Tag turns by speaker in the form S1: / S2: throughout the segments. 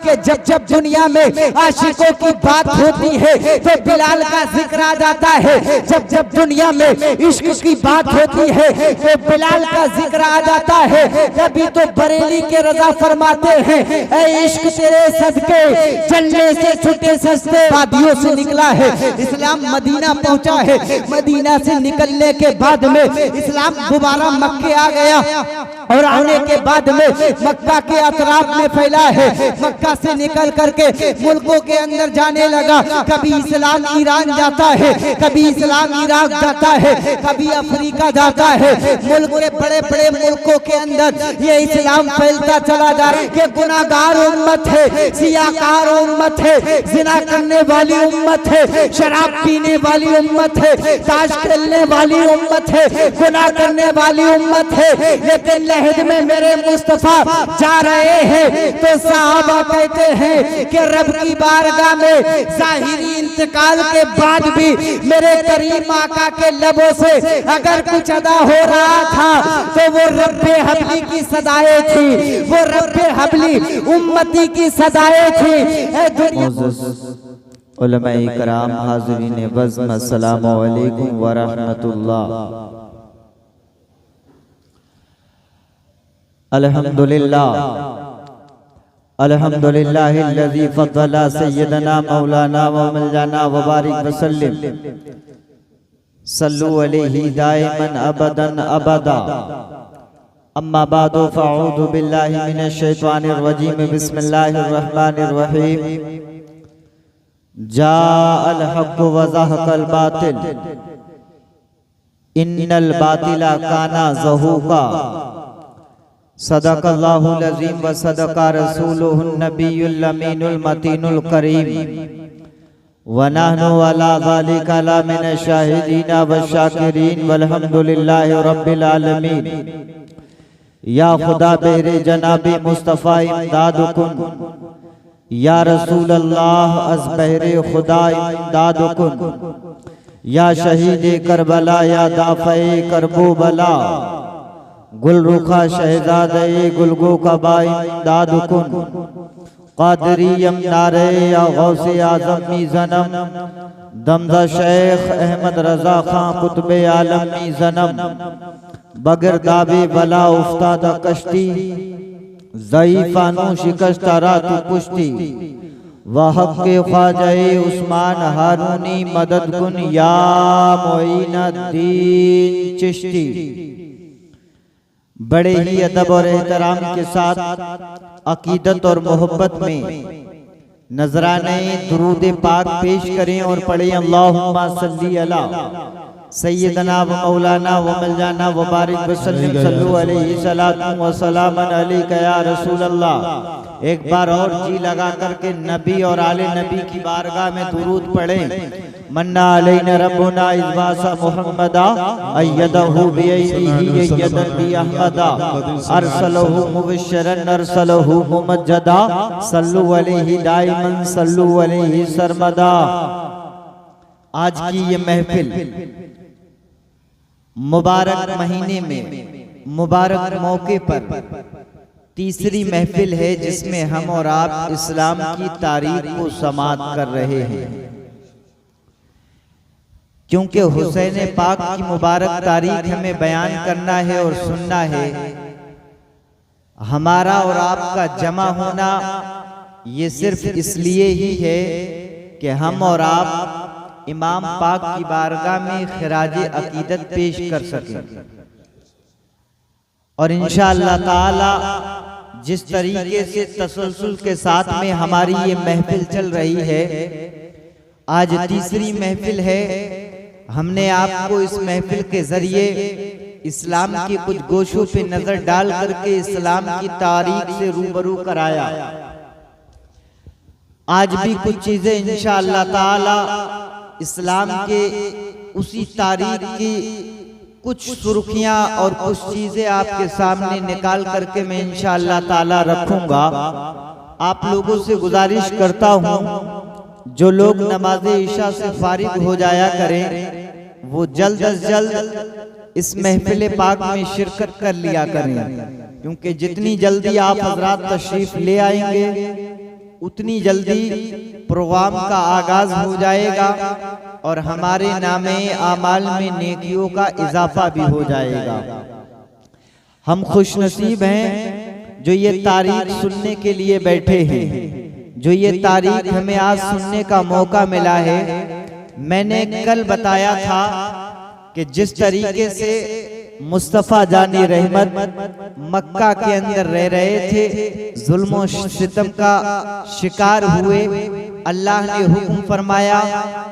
S1: कि जब जब दुनिया में आशिकों की बात होती है तो बिलाल का जिक्र आ जाता है, जब जब दुनिया में इश्क की बात होती है तो बिलाल का जिक्र आ जाता है। कभी तो बरेली के रजा फरमाते हैं, ऐ इश्क तेरे सदके चलने से छुटे सस्ते। वादियों से निकला है इस्लाम, मदीना पहुंचा है, मदीना से निकलने के बाद में इस्लाम दोबारा मक्के आ गया और आने के बाद में मक्का के अतराफ में फैला है। मक्का से निकल करके मुल्कों के अंदर जाने लगा। कभी इस्लाम ईरान जाता है, कभी इस्लाम इराक जाता है, कभी अफ्रीका जाता है। मुल्क के बड़े बड़े मुल्कों के अंदर ये इस्लाम फैलता चला जा रहा है कि गुनाहगार उम्मत है, सियाकार उम्मत है, जिना करने वाली उम्मत है, शराब पीने वाली उम्मत है, ताश खेलने वाली उम्मत है, गुनाह करने वाली उम्मत है। लेकिन लहद में मेरे मुस्तफा जा रहे हैं तो साहबा कहते हैं कि रब की बारगाह में ज़ाहिरी इंतकाल के बाद भी मेरे करीम आका के लबों से अगर कुछ अदा हो रहा था तो वो रब्बे हबली की सदाएं थी, वो रब्बे हबली उम्मती की सदाएं थी।
S2: उलमाए कराम, हाज़रीन बज़्म, अस्सलामु अलैकुम व रहमतुल्लाह। अल्हम्दुलिल्लाह अल्हम्दुलिल्लाहिल्लज़ी फ़द्दला सय्यदना मौलाना व मौलाना व बारिक वसल्लम सल्लु अलैहि दाइमन अबदन अबदा। अम्मा बादु फ़अऊज़ु बिल्लाहि मिनश शैतानिर रजीम। बिस्मिल्लाहिर रहमानिर रहीम। जाअल हक़्क़ु व ज़हक़ल बातिल इन्नल बातिला काना ज़हूक़ा। सदक़ल्लाहुल अज़ीम व सदक़ा रसूलुहुन नबियुल अमीनुल मतीनुल करीम व नहनु अला ज़ालिका लमिनश शाहिदीन व शाकिरीन वल्हम्दुलिल्लाहि रब्बिल आलमीन। या खुदा बेरे जनाबी मुस्तफ़ा इमदाद कुन, या रसूल अल्लाह अज़ बहरे खुदा इमदाद कुन। या शहीद करबला, या दाफ़े करबो बला, गुल रुखा शहजादे गुलगो कबा इमदाद कुन। क़ादरियम नारे या गौसे आज़म मी ज़नम, दमदा शेख अहमद रज़ा खां कुतुबे आलम मी ज़नम। बगर दाबे बला उफ्तादा कश्ती, ज़ईफ़ानू शिकस्ता रातु पुश्ती। वहक़ के ख्वाजाए उस्मान हारूनी मदद कुन, या मोइनुद्दीन चिश्ती। बड़े ही अदब और एहतराम के साथ अकीदत और मोहब्बत में नजराने दुरूद पाक पेश करें और पढ़ें अल्लाहुम्मा सल्ली अला सय्यदना व मौलाना व मौलाना व बारिक वसल्लम सल्लु अलैहि सलातु व सलामन अलैका या रसूल अल्लाह। एक बार और जी लगा करके नबी और आले नबी की बारगाह में दुरूद पढ़ें। मन्ना अलैना रब्बुना इज़बासा मुहम्मदा अय्यदहु बियदिही यदन बि अहमदा। अरसलहु मुबश्शिरन अरसलहु मुमज्जदा। सल्लु अलैहि दाइमन सल्लु अलैहि सरमदा। आज की ये महफिल मुबारक महीने में मुबारक मौके पर तीसरी महफिल है जिसमें हम और आप इस्लाम की तारीख को समाअत कर रहे हैं। क्योंकि हुसैन पाक की मुबारक तारीख हमें बयान करना है और सुनना है। हमारा और आपका जमा होना ये सिर्फ इसलिए ही है कि हम और आप इमाम पाक की बारगाह में खिराजे अकीदत पेश कर सकें। और इंशाअल्लाह ताला जिस तरीके से तसलसल के साथ में हमारी ये महफिल चल रही है, आज तीसरी महफिल है। हमने आपको इस महफिल के जरिए इस्लाम के कुछ गोशों पे नजर डाल करके इस्लाम की तारीख से रूबरू कराया। आज भी कुछ चीजें इंशाअल्लाह ताला इस्लाम के उसी तारीख की कुछ सुर्खियां और कुछ चीजें आपके सामने निकाल करके मैं इंशाअल्लाह ताला रखूंगा। आप लोगों से गुजारिश करता हूं, जो लोग नमाज इशा से फारिग हो जाया करें वो जल्द अज जल्द इस महफिल पाक में शिरकत कर लिया करें, क्योंकि जितनी जल्दी आप हजरात तशरीफ ले आएंगे उतनी जल्दी प्रोग्राम का आगाज हो जाएगा और हमारे नामे आमाल में नेकियों का इजाफा भी हो जाएगा। हम खुशनसीब हैं जो ये तारीख सुनने के लिए बैठे हैं, जो ये तारीख हमें आज सुनने का मौका मिला है। मैंने कल बताया था कि जिस तरीके से मुस्तफ़ा जानी रहमत मक्का के अंदर रह रहे थे, जुल्म सितम का शिकार हुए, अल्लाह ने हुक्म फरमाया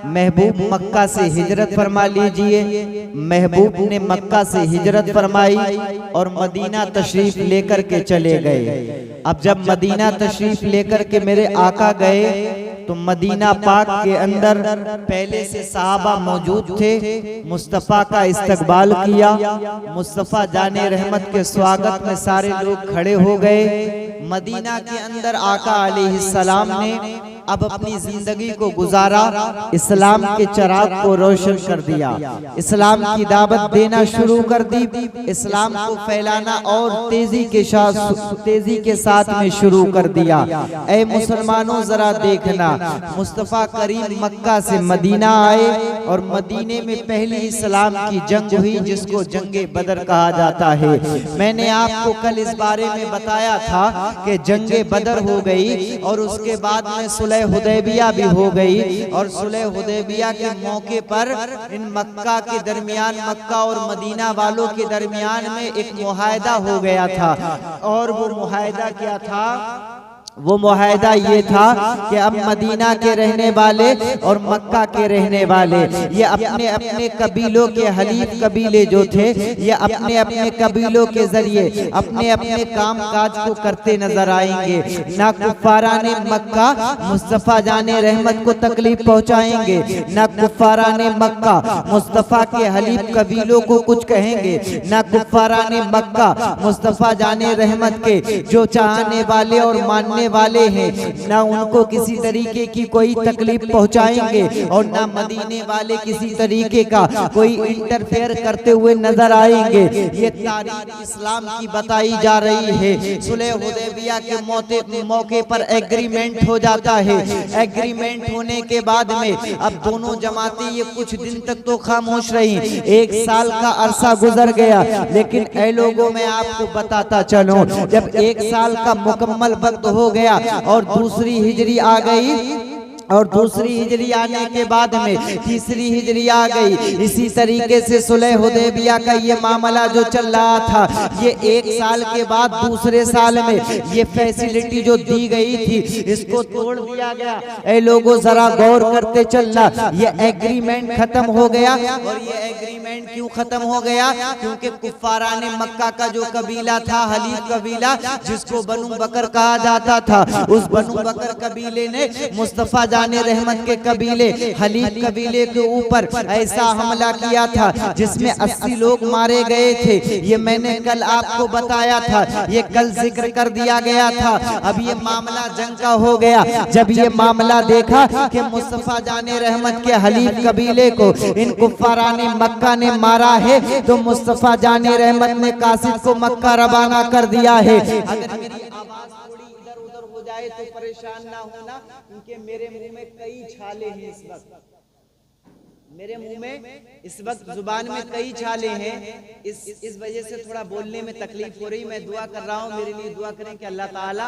S2: महबूब मक्का से हिजरत फरमा लीजिए। महबूब ने मक्का से हिजरत फरमाई और मदीना तशरीफ लेकर के चले गए। अब जब मदीना तशरीफ लेकर के मेरे आका गए तो मदीना पाक के अंदर पहले से सहाबा मौजूद थे। मुस्तफ़ा का इस्तकबाल किया, मुस्तफ़ा जाने रहमत के स्वागत में सारे लोग खड़े हो गए। मदीना के अंदर आका अलैहिस्सलाम ने अब अपनी जिंदगी को गुजारा, इस्लाम के चिराग को रोशन कर दिया, इस्लाम की दावत देना शुरू कर दी, इस्लाम को फैलाना और तेजी के साथ में शुरू कर दिया। ऐ मुसलमानों जरा देखना, मुस्तफ़ा करीम मक्का से मदीना आए और मदीने में पहली इस्लाम की जंग हुई जिसको जंगे बदर कहा जाता है। मैंने आपको कल इस बारे में बताया था कि जंगे बदर हो गई और उसके बाद में सुलह हुदैबिया भी हो गई और सुलह हुदैबिया के मौके पर इन मक्का के दरमियान, मक्का और मदीना वालों के दरमियान में एक मुआहदा हो गया था। और वो मुआहदा क्या था? वो मुआहदा ये था कि अब मदीना के रहने वाले और मक्का के रहने वाले ये अपने अपने कबीलों के हलीफ कबीले जो थे, ये अपने अपने कबीलों के जरिए अपने अपने काम काज को करते नजर आएंगे। ना कुफाराने मक्का मुस्तफ़ा जाने रहमत को तकलीफ पहुंचाएंगे, ना कुफाराने मक्का मुस्तफ़ा के हलीफ कबीलों को कुछ कहेंगे, ना कुफाराने मक्का मुस्तफ़ा जाने रहमत के जो चाहने वाले और मानने वाले हैं ना उनको किसी तरीके की कोई तकलीफ पहुंचाएंगे और ना मदीने वाले किसी तरीके का कोई इंटरफेयर करते हुए नजर आएंगे। ये तारीख इस्लाम की बताई जा रही है। सुलह हुदैबिया के मौके पर एग्रीमेंट हो जाता है। एग्रीमेंट होने के बाद में अब दोनों जमातें ये कुछ दिन तक तो खामोश रही। 1 साल का अरसा गुजर गया, लेकिन ऐ लोगों मैं आपको बताता चलूं, जब 1 साल का मुकम्मल वक्त हो गया और दूसरी हिजरी आ गई और दूसरी हिजरी आने के बाद में तीसरी हिजरी आ गई। इसी तरीके से सुलह हुदैबिया का ये मामला जो चल रहा था, ये 1 साल के बाद दूसरे साल में ये फैसिलिटी जो दी गई थी इसको तोड़ दिया गया। ऐ लोगों जरा गौर करते चलना, ये एग्रीमेंट खत्म हो गया। और ये एग्रीमेंट क्यों खत्म हो गया? क्योंकि कुफाराने मक्का का जो कबीला था, हलीफ कबीला जिसको बनु बकर कहा जाता था, उस बनु बकर कबीले ने मुस्तफ़ा जाने रहमत के कबीले हलीफ कबीले के ऊपर ऐसा हमला किया था जिसमें 80 लोग मारे गए थे। ये मैंने कल आपको बताया था, ये कल जिक्र कर दिया गया था। अब ये मामला जंग का हो गया। जब ये मामला देखा कि मुस्तफ़ा जाने रहमत के हलीफ कबीले को इन कुफाराने मक्का ने मारा है, तो मुस्तफ़ा जाने रहमत ने कासिद को मक्का रवाना कर दिया है। अगर मेरी आवाज थोड़ी इधर उधर हो जाए तो परेशान ना होना, क्योंकि मेरे मुंह में कई छाले हैं इस वक्त, मेरे मुंह में इस वक्त जुबान में कई छाले हैं। इस वजह से थोड़ा बोलने में तकलीफ हो रही। मैं दुआ कर रहा हूँ, मेरे लिए दुआ करें कि अल्लाह ताला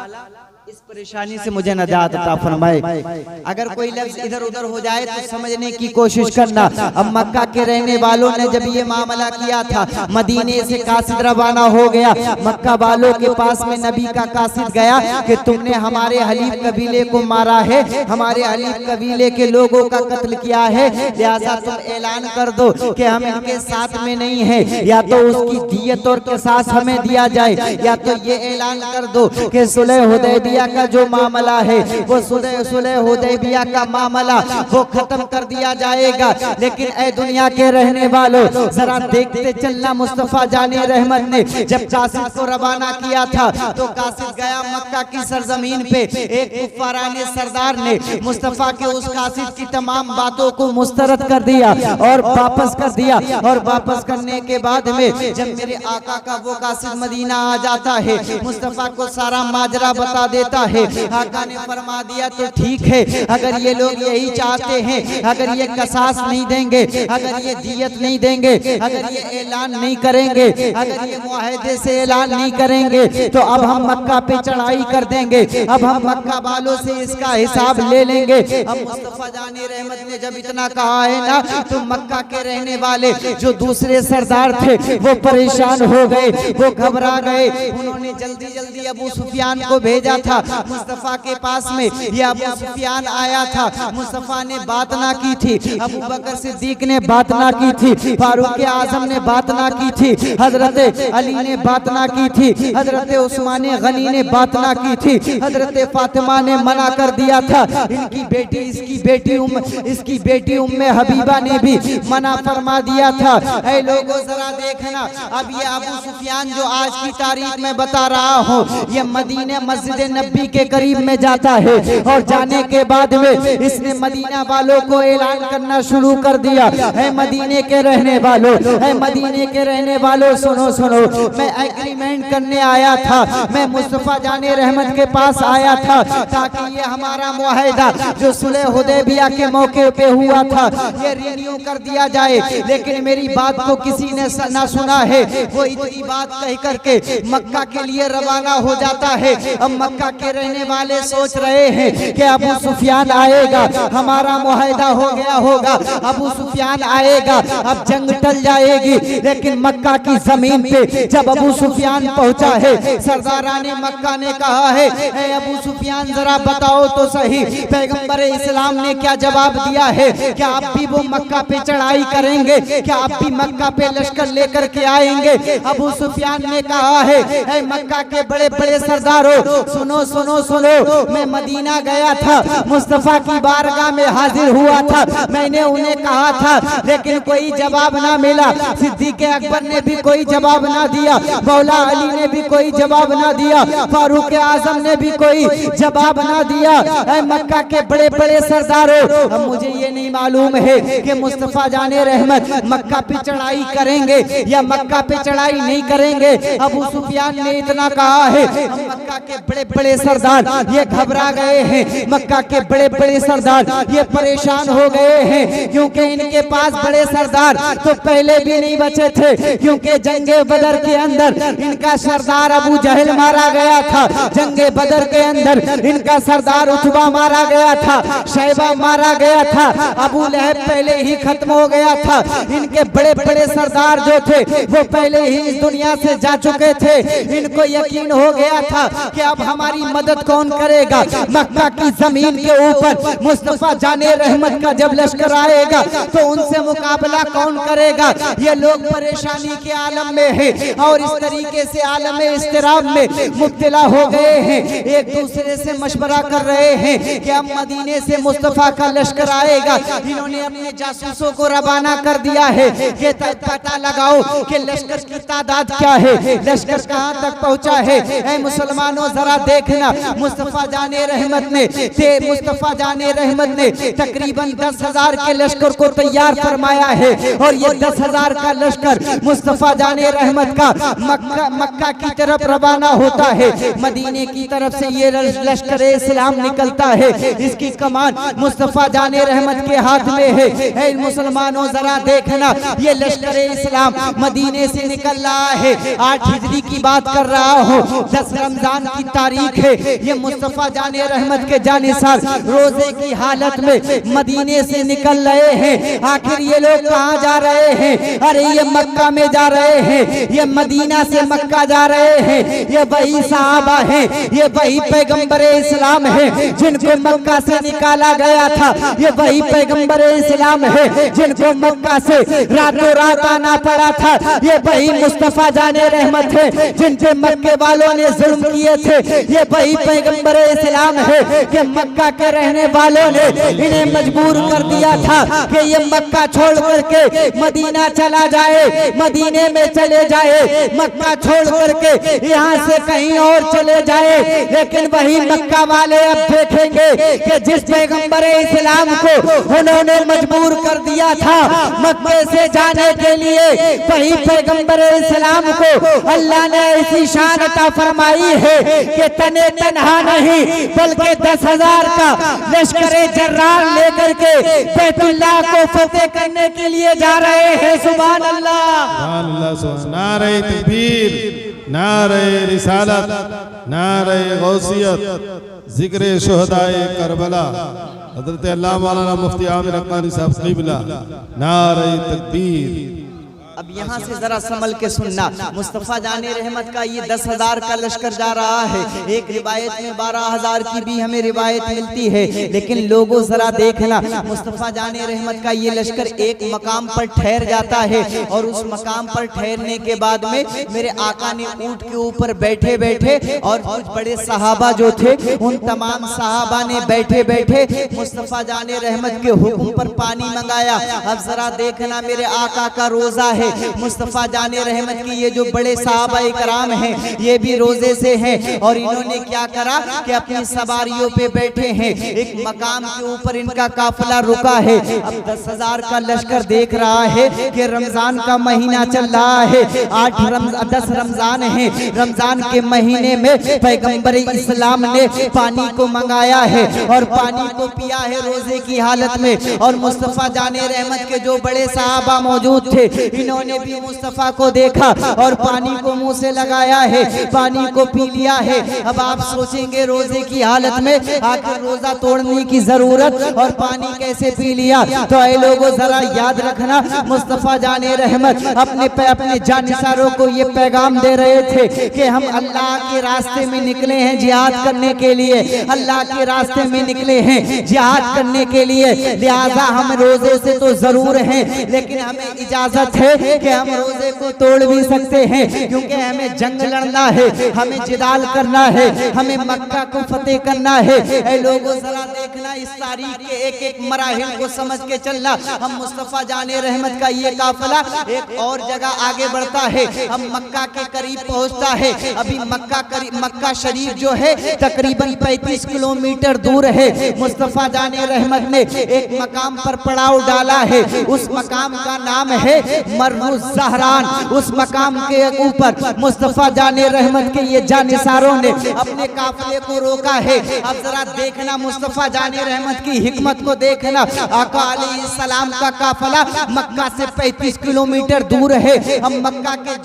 S2: इस परेशानी से मुझे नजात अता फरमाए। अगर कोई लफ्ज इधर उधर हो जाए तो समझने की कोशिश करना। अब मक्का के रहने वालों ने जब ये मामला किया था, मदीने से कासिद रवाना हो गया। मक्का वालों के पास में नबी का कासिद गया कि तुमने हमारे हलीफ कबीले को मारा है, हमारे हलीफ कबीले के लोगों का कत्ल किया है, लिहाजा तुम ऐलान कर दो कि हम इनके साथ में नहीं है, या तो उसकी दियत और किसास हमें दिया जाए, या तो ये ऐलान कर दो कि सुलह हुदैबिया का जो मामला है वो सुलह हुदैबिया का मामला वो खत्म कर दिया जाएगा। लेकिन ऐ दुनिया के रहने वालों जरा देखते चलना, मुस्तफ़ा जाने रहमत ने जब कासिद को रवाना किया था तो कासिद गया मक्का की सरजमीन पे। एक कुफाराने सरदार ने मुस्तफ़ा के उस कासिद की तमाम बातों को मुस्तरद कर
S1: कर दिया और वापस कर दिया। और वापस करने के बाद में जब मेरे आका का वो कासिद मदीना आ जाता है, मुस्तफा को सारा माजरा बता देता है। आका ने फरमा दिया तो ठीक है, अगर ये लोग यही चाहते हैं, अगर ये कसास नहीं देंगे, अगर ये दियत नहीं देंगे, अगर ये ऐलान नहीं करेंगे, अगर ये मुआहदे से ऐलान नहीं करेंगे, तो अब हम मक्का पे चढ़ाई कर देंगे, अब हम मक्का वालों से इसका हिसाब ले लेंगे। अब मुस्तफा जाने रहमत ने जब इतना कहा है ना, तो मक्का के रहने वाले जो दूसरे सरदार थे वो परेशान हो गए, वो घबरा गए। उन्होंने जल्दी जल्दी अबू सुफियान को भेजा था मुस्तफा के पास में। ये अबू सुफियान आया था, मुस्तफा ने बात ना की थी, अबू बकर सिद्दीक ने बात ना की थी, फारूक आजम ने बात ना की थी, हजरत अली ने बात ना की थी, हजरत उस्मान गनी ने बात ना की थी, हजरत फातिमा ने मना कर दिया था। इनकी बेटी इसकी बेटी उम्मे हबीबा ने भी मना फरमा दिया था। ऐ लोगों जरा देखना, अब ये अबू सुफियान जो आज की तारीख में बता रहा हूँ, ये मदीने मस्जिद नबी के करीब में जाता है और जाने के बाद में इसने मदीना वालों को ऐलान करना शुरू कर दिया, है मदीने के रहने वालों, है मदीने के रहने वालों, सुनो सुनो, मैं एग्रीमेंट करने आया था, मैं मुस्तफा जाने रहमत के पास आया था ताकि ये हमारा मुआहदा जो सुलह हुदैबिया के मौके पे हुआ था ये रिन्यू कर दिया जाए। लेकिन मेरी बात को किसी ने ना सुना है, वो इतनी बात कह करके मक्का के लिए रवाना हो जाता है। अब मक्का के रहने वाले सोच रहे हैं कि अबू सुफियान आएगा, हमारा मुआहदा हो गया होगा, अबू सुफियान आएगा, अब जंग टल जाएगी। लेकिन मक्का की जमीन पे जब अबू सुफियान पहुंचा है, सरदाराने मक्का ने कहा है, अबू सुफियान जरा बताओ तो सही, पैगंबर इस्लाम ने क्या जवाब दिया है? क्या आप भी वो मक्का पे चढ़ाई करेंगे? क्या आप भी मक्का पे लश्कर लेकर के आएंगे? अबू सुफियान ने कहा है, मक्का के बड़े बड़े सरदारों, सुनो सुनो सुनो, मैं मदीना गया था, मुस्तफा की बारगाह में हाजिर हुआ था, मैंने उन्हें कहा था, लेकिन कोई जवाब ना मिला। सिद्दीक अकबर ने भी कोई जवाब ना दिया, मौला अली ने भी कोई जवाब ना दिया, फारूक आजम ने भी कोई जवाब ना दिया। मक्का के बड़े बड़े सरदारों, अब मुझे ये नहीं मालूम है कि मुस्तफा जाने रहमत मक्का पे चढ़ाई करेंगे या मक्का पे चढ़ाई नहीं करेंगे। अबू सुफियान ने इतना कहा है, मक्का के बड़े बड़े सरदार ये घबरा गए हैं, मक्का के बड़े बड़े सरदार ये परेशान हो गए हैं, क्योंकि इनके पास बड़े सरदार तो पहले भी नहीं बचे थे, क्योंकि जंगे बदर के अंदर इनका सरदार अबू जहल मारा गया था, जंगे बदर के अंदर इनका सरदार उतबा मारा गया था, शैबा मारा गया था, अबू लहब पहले ही खत्म हो गया था। इनके बड़े बड़े सरदार जो थे वो पहले ही इस दुनिया से जा चुके थे। इनको यकीन हो गया था कि अब हमारी मदद कौन करेगा। मक्का की जमीन के ऊपर मुस्तफा जाने रहमत का जब लश्कर आएगा तो उनसे मुकाबला कौन करेगा। ये लोग परेशानी के आलम में है और इस तरीके से आलम इस्तिराब में मुब्तला हो गए हैं। एक दूसरे से मशवरा कर रहे हैं कि अब मदीने से मुस्तफा का लश्कर आएगा। इन्होंने अपने जासूसों को रवाना कर दिया है कि पता लगाओ कि लश्कर की तादाद क्या है, लश्कर कहां तक पहुंचा है। ऐ मुसलमानों जरा देखना, मुस्तफा जाने रहमत ने तकरीबन 10,000 के लश्कर को तैयार फरमाया है और ये 10,000 का लश्कर मुस्तफा जाने रहमत का मक्का की तरफ रवाना होता है। मदीने की तरफ से ये लश्कर इस्लाम निकलता है, इसकी कमान मुस्तफा जाने रहमत के हाथ में है। ऐ मुसलमानों जरा देखना, ये लश्कर इस्लाम मदीने से निकल रहा है। 8 हिजरी की बात कर रहा हूँ, 10 रमजान की तारीख है। ये मुस्तफा जाने रहमत के जानिसार रोजे की हालत में मदीने से निकल रहे हैं। आखिर ये लोग कहाँ जा रहे हैं? अरे ये मक्का में जा रहे हैं, ये मदीना से मक्का जा रहे हैं। ये वही सहाबा हैं, ये वही पैगंबर इस्लाम है जिनको मक्का से निकाला गया था। ये वही पैगंबर इस्लाम है जिनको मक्का से रातों रात आना पड़ा था। ये वही मुस्तफा जाने रहमत है जिन पे मक्के वालों ने जुल्म किए थे। ये वही पैगंबर इस्लाम है कि मक्का के रहने वालों ने इन्हें मजबूर कर दिया था कि ये मक्का छोड़ करके मदीना चला जाए, मदीने में चले जाए, मक्का छोड़ करके यहाँ से कहीं और चले जाए। लेकिन वही मक्का वाले अब देखेंगे कि जिस पैगंबर इस्लाम को उन्होंने मजबूर कर दिया था मक्के से जाने के लिए, वही पैगंबर इस्लाम को अल्लाह ने ऐसी शान अता फरमाई है कि तने तन्हा नहीं बल्कि 10,000 का लश्कर जर्रार लेकर के बैतुल्लाह को फतेह करने के लिए जा रहे हैं। सुभान अल्लाह।
S3: नारे तकबीर, नारे रिसालत, नारे गौसियत, जिक्र शुहदाए करबला, हजरत अल्लाह मौलाना मुफ्ती आमिर अकमानी साहब क़िबला, नारे तकबीर।
S2: अब यहाँ से जरा संभल के सुनना, मुस्तफ़ा जाने रहमत का ये 10,000 का लश्कर जा रहा है। एक रिवायत में 12,000 की भी हमें रिवायत मिलती है, लेकिन लोगों जरा देखना, मुस्तफ़ा जाने रहमत का ये लश्कर एक मकाम पर ठहर जाता है और उस मकाम पर ठहरने के बाद में मेरे आका ने ऊंट के ऊपर बैठे बैठे और कुछ बड़े सहाबा जो थे उन तमाम सहाबा ने बैठे बैठे मुस्तफ़ा जाने रहमत के हुक्म पर पानी मंगाया। अब जरा देखना, मेरे आका का रोजा है, मुस्तफ़ा जाने रहमत की ये जो बड़े सहाबा इकराम हैं ये भी रोजे से हैं और इन्होंने क्या करा कि अपनी सवारियों पे बैठे हैं। एक मकाम के ऊपर इनका काफिला रुका है। अब 10,000 का लश्कर देख रहा है कि रमजान का महीना चल रहा है, 10 रमजान है। रमजान के महीने में पैगंबर इस्लाम ने पानी को मंगाया है और पानी को पिया है रोजे की हालत में। और मुस्तफ़ा जाने रहमत के जो बड़े सहाबा मौजूद थे इन्होंने भी मुस्तफ़ा को देखा और पानी को मुंह से लगाया है, पानी को पी लिया है। अब आप सोचेंगे रोजे की हालत में आखिर रोजा तोड़ने की जरूरत और पानी कैसे पी लिया? तो ऐ लोगों जरा याद रखना, मुस्तफ़ा जाने रहमत अपने जानिसारों को ये पैगाम दे रहे थे कि हम अल्लाह के रास्ते में निकले हैं जिहाद करने के लिए, अल्लाह के रास्ते में निकले हैं जिहाद करने के लिए। लिहाजा हम रोजे से तो जरूर हैं, लेकिन हमें इजाजत है कि हम रोजे को तोड़ भी सकते हैं, क्योंकि हमें जंग लड़ना है, हमें जिदाल करना है, हमें मक्का को फतेह करना है। ऐ लोगों जरा देखना, इस तारीख के एक एक मराहिल को समझ के चलना। हम मुस्तफ़ा जाने रहमत का ये काफिला एक और जगह आगे बढ़ता है, हम मक्का के करीब पहुंचता है। अभी मक्का शरीफ जो है तकरीबन 35 किलोमीटर दूर है। मुस्तफ़ा जाने रहमत ने एक मकाम पर पड़ाव डाला है, उस मकाम का नाम है मर्रुज़ ज़हरान। उस मकाम के ऊपर मुस्तफ़ा जाने रहमत के ये जानिसारों ने अपने काफिले को रोका है। अब जरा देखना, मुस्तफ़ा जाने रहमत की हिकमत को देखना। आका अलैहिस्सलाम का काफिला मक्का से 35 किलोमीटर दूर है। हम मक्का के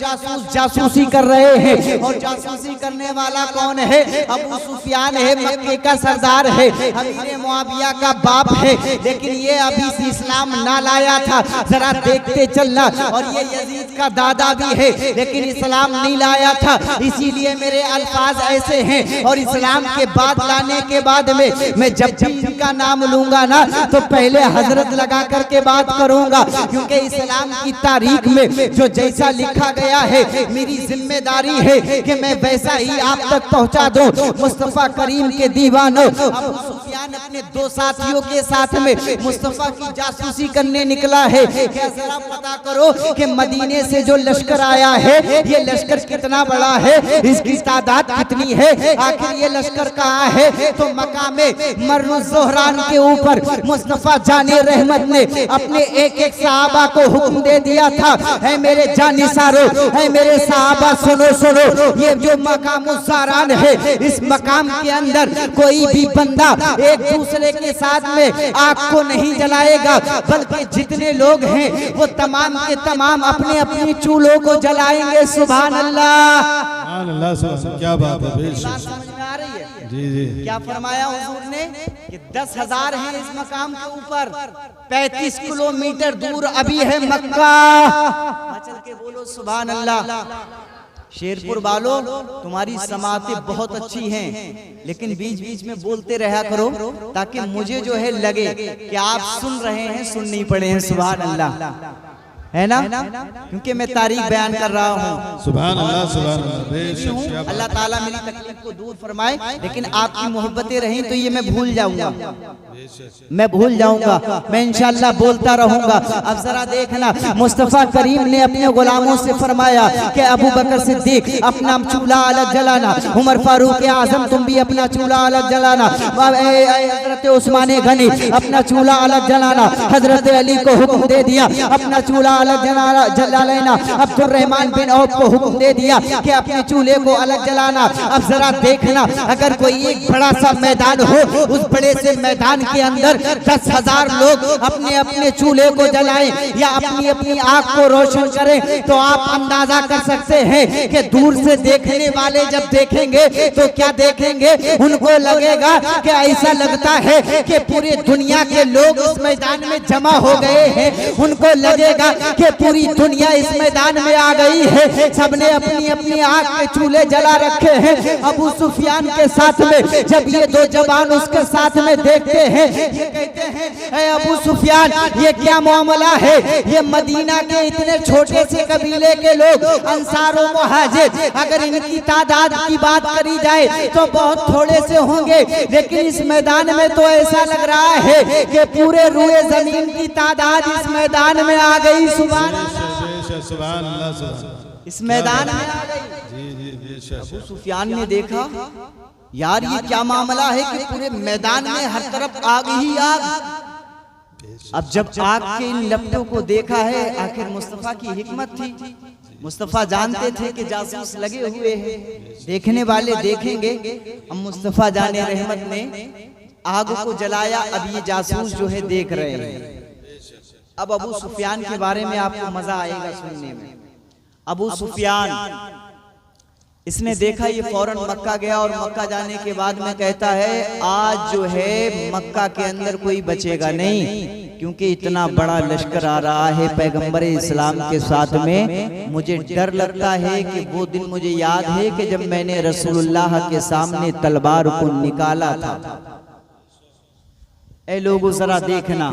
S2: जासूसी कर रहे हैं और जासूसी करने वाला कौन है? अबू सुफियान है, मक्के का सरदार है, अमीर मुआविया का बाप है, लेकिन ये अभी से इस्लाम ना लाया था। जरा देखते चलना, और ये यजीद का दादा भी है, लेकिन इस्लाम नहीं लाया था। इसीलिए मेरे अल्फाज ऐसे हैं, और इस्लाम के बाद लाने के बाद में मैं जब भी इनका नाम लूंगा ना तो पहले हजरत लगा करके बात करूंगा, क्योंकि इस्लाम की तारीख में जो जैसा लिखा गया है मेरी जिम्मेदारी है कि मैं वैसा ही आप तक पहुंचा दूं। मुस्तफ़ा करीम के दीवानों, अबू सुफियान अपने 2 साथियों के साथ में मुस्तफ़ा की जासूसी करने निकला है। क्या जरा पता करो कि मदीने से जो लश्कर आया है ये लश्कर कितना बड़ा है, इसकी तादाद कितनी है, आखिर ये लश्कर कहाँ है? तो मकामे मर्रुज़ ज़हरान के ऊपर मुस्तफ़ा जाने रहमत ने अपने एक एक सहाबा को हुक्म दे दिया था, है मेरे जानिसारों, है मेरे सहाबा, सुनो सुनो, ये जो मकाम ज़हरान है इस मकाम के अंदर कोई भी बंदा एक दूसरे के साथ में आग को नहीं जलाएगा, बल्कि जितने लोग हैं वो तमाम के तमाम अपने अपनी चूल्हों को जलाएंगे। सुभान अल्लाह।
S3: क्या बात है,
S2: समझ में आ रही है?
S3: जी जी।
S2: क्या फरमाया हुजूर ने कि 10,000 हैं इस मकाम के ऊपर, 35 किलोमीटर दूर अभी है मक्का। चल के बोलो सुभान अल्लाह। शेरपुर वालों, तुम्हारी समातें बहुत अच्छी हैं, लेकिन बीच बीच में बोलते रहा करो ताकि मुझे जो है लगे कि आप सुन रहे हैं, सुन नहीं पड़े हैं। सुभान अल्लाह, है ना, क्योंकि मैं तारीख बयान कर रहा हूँ।
S3: सुभान अल्लाह, सुभान अल्लाह, बेशक क्या बात।
S2: अल्लाह ताला मेरी तकलीफ को दूर फरमाए, लेकिन आपकी मोहब्बतें रहीं तो ये मैं भूल जाऊंगा, मैं भूल जाऊंगा, मैं इंशाअल्लाह बोलता रहूंगा। अब जरा देखना, मुस्तफ़ा करीम ने अपने गुलामों से फरमाया कि अबू बकर सिद्दीक अपना चूल्हा अलग जलाना, उमर फारूक आजम तुम भी अपना चूल्हा अलग जलाना, हजरत उस्मान गनी अपना चूल्हा अलग जलाना, हजरत अली को हुक्म दे दिया अपना चूल्हा अलग जला लेना, अब्दुल रहमान बिन औफ को हुक्म दे दिया कि अपने चूल्हे को अलग जलाना। अब जरा देखना, अगर कोई एक बड़ा सा मैदान हो, उस बड़े से मैदान के अंदर 10,000 लोग अपने अपने चूल्हे को जलाएं या अपनी अपनी आंख को रोशन करें, तो आप अंदाजा कर सकते हैं कि दूर से देखने वाले जब देखेंगे तो क्या देखेंगे, उनको लगेगा कि ऐसा लगता है कि पूरी दुनिया के लोग उस मैदान में जमा हो गए हैं, उनको लगेगा कि पूरी दुनिया इस मैदान में आ गई है, सबने अपनी अपनी आंख के चूल्हे जला रखे हैं। अबू सुफियान के साथ में जब ये दो जवान उसके साथ में देखते हैं, ये कहते हैं ऐ अबू सुफियान ये क्या मामला है, ये मदीना के इतने छोटे से कबीले के लोग अंसार और मुहाजिर, अगर इनकी तादाद की बात करी जाए तो बहुत थोड़े से होंगे, लेकिन इस मैदान में तो ऐसा लग रहा है कि पूरे रुए जमीन की तादाद इस मैदान में आ गई। सुभान अल्लाह, इस मैदान में आ गई। अबू सुफियान ने देखा, यार ये क्या मामला है कि पूरे मैदान में हर तरफ आग ही आग। अब जब आग के इन लपटों को देखा है, आखिर मुस्तफा की हिकमत थी, मुस्तफा जानते थे कि जासूस लगे हुए हैं, देखने वाले देखेंगे। अब मुस्तफा जाने रहमत ने आग को जलाया, अब ये जासूस जो है देख रहे हैं। अब अबू सुफियान के बारे में आपको मजा आएगा सुनने में। अबू सुफियान इसने देखा, ये फौरन मक्का गया और मक्का जाने के बाद में कहता है आज जो है मक्का के अंदर कोई बचेगा नहीं, क्योंकि इतना बड़ा लश्कर आ रहा है पैगंबर इस्लाम के साथ में। मुझे डर लगता है कि वो दिन मुझे याद है कि जब मैंने रसूलुल्लाह के सामने तलवार को निकाला था। ए लोगों जरा देखना,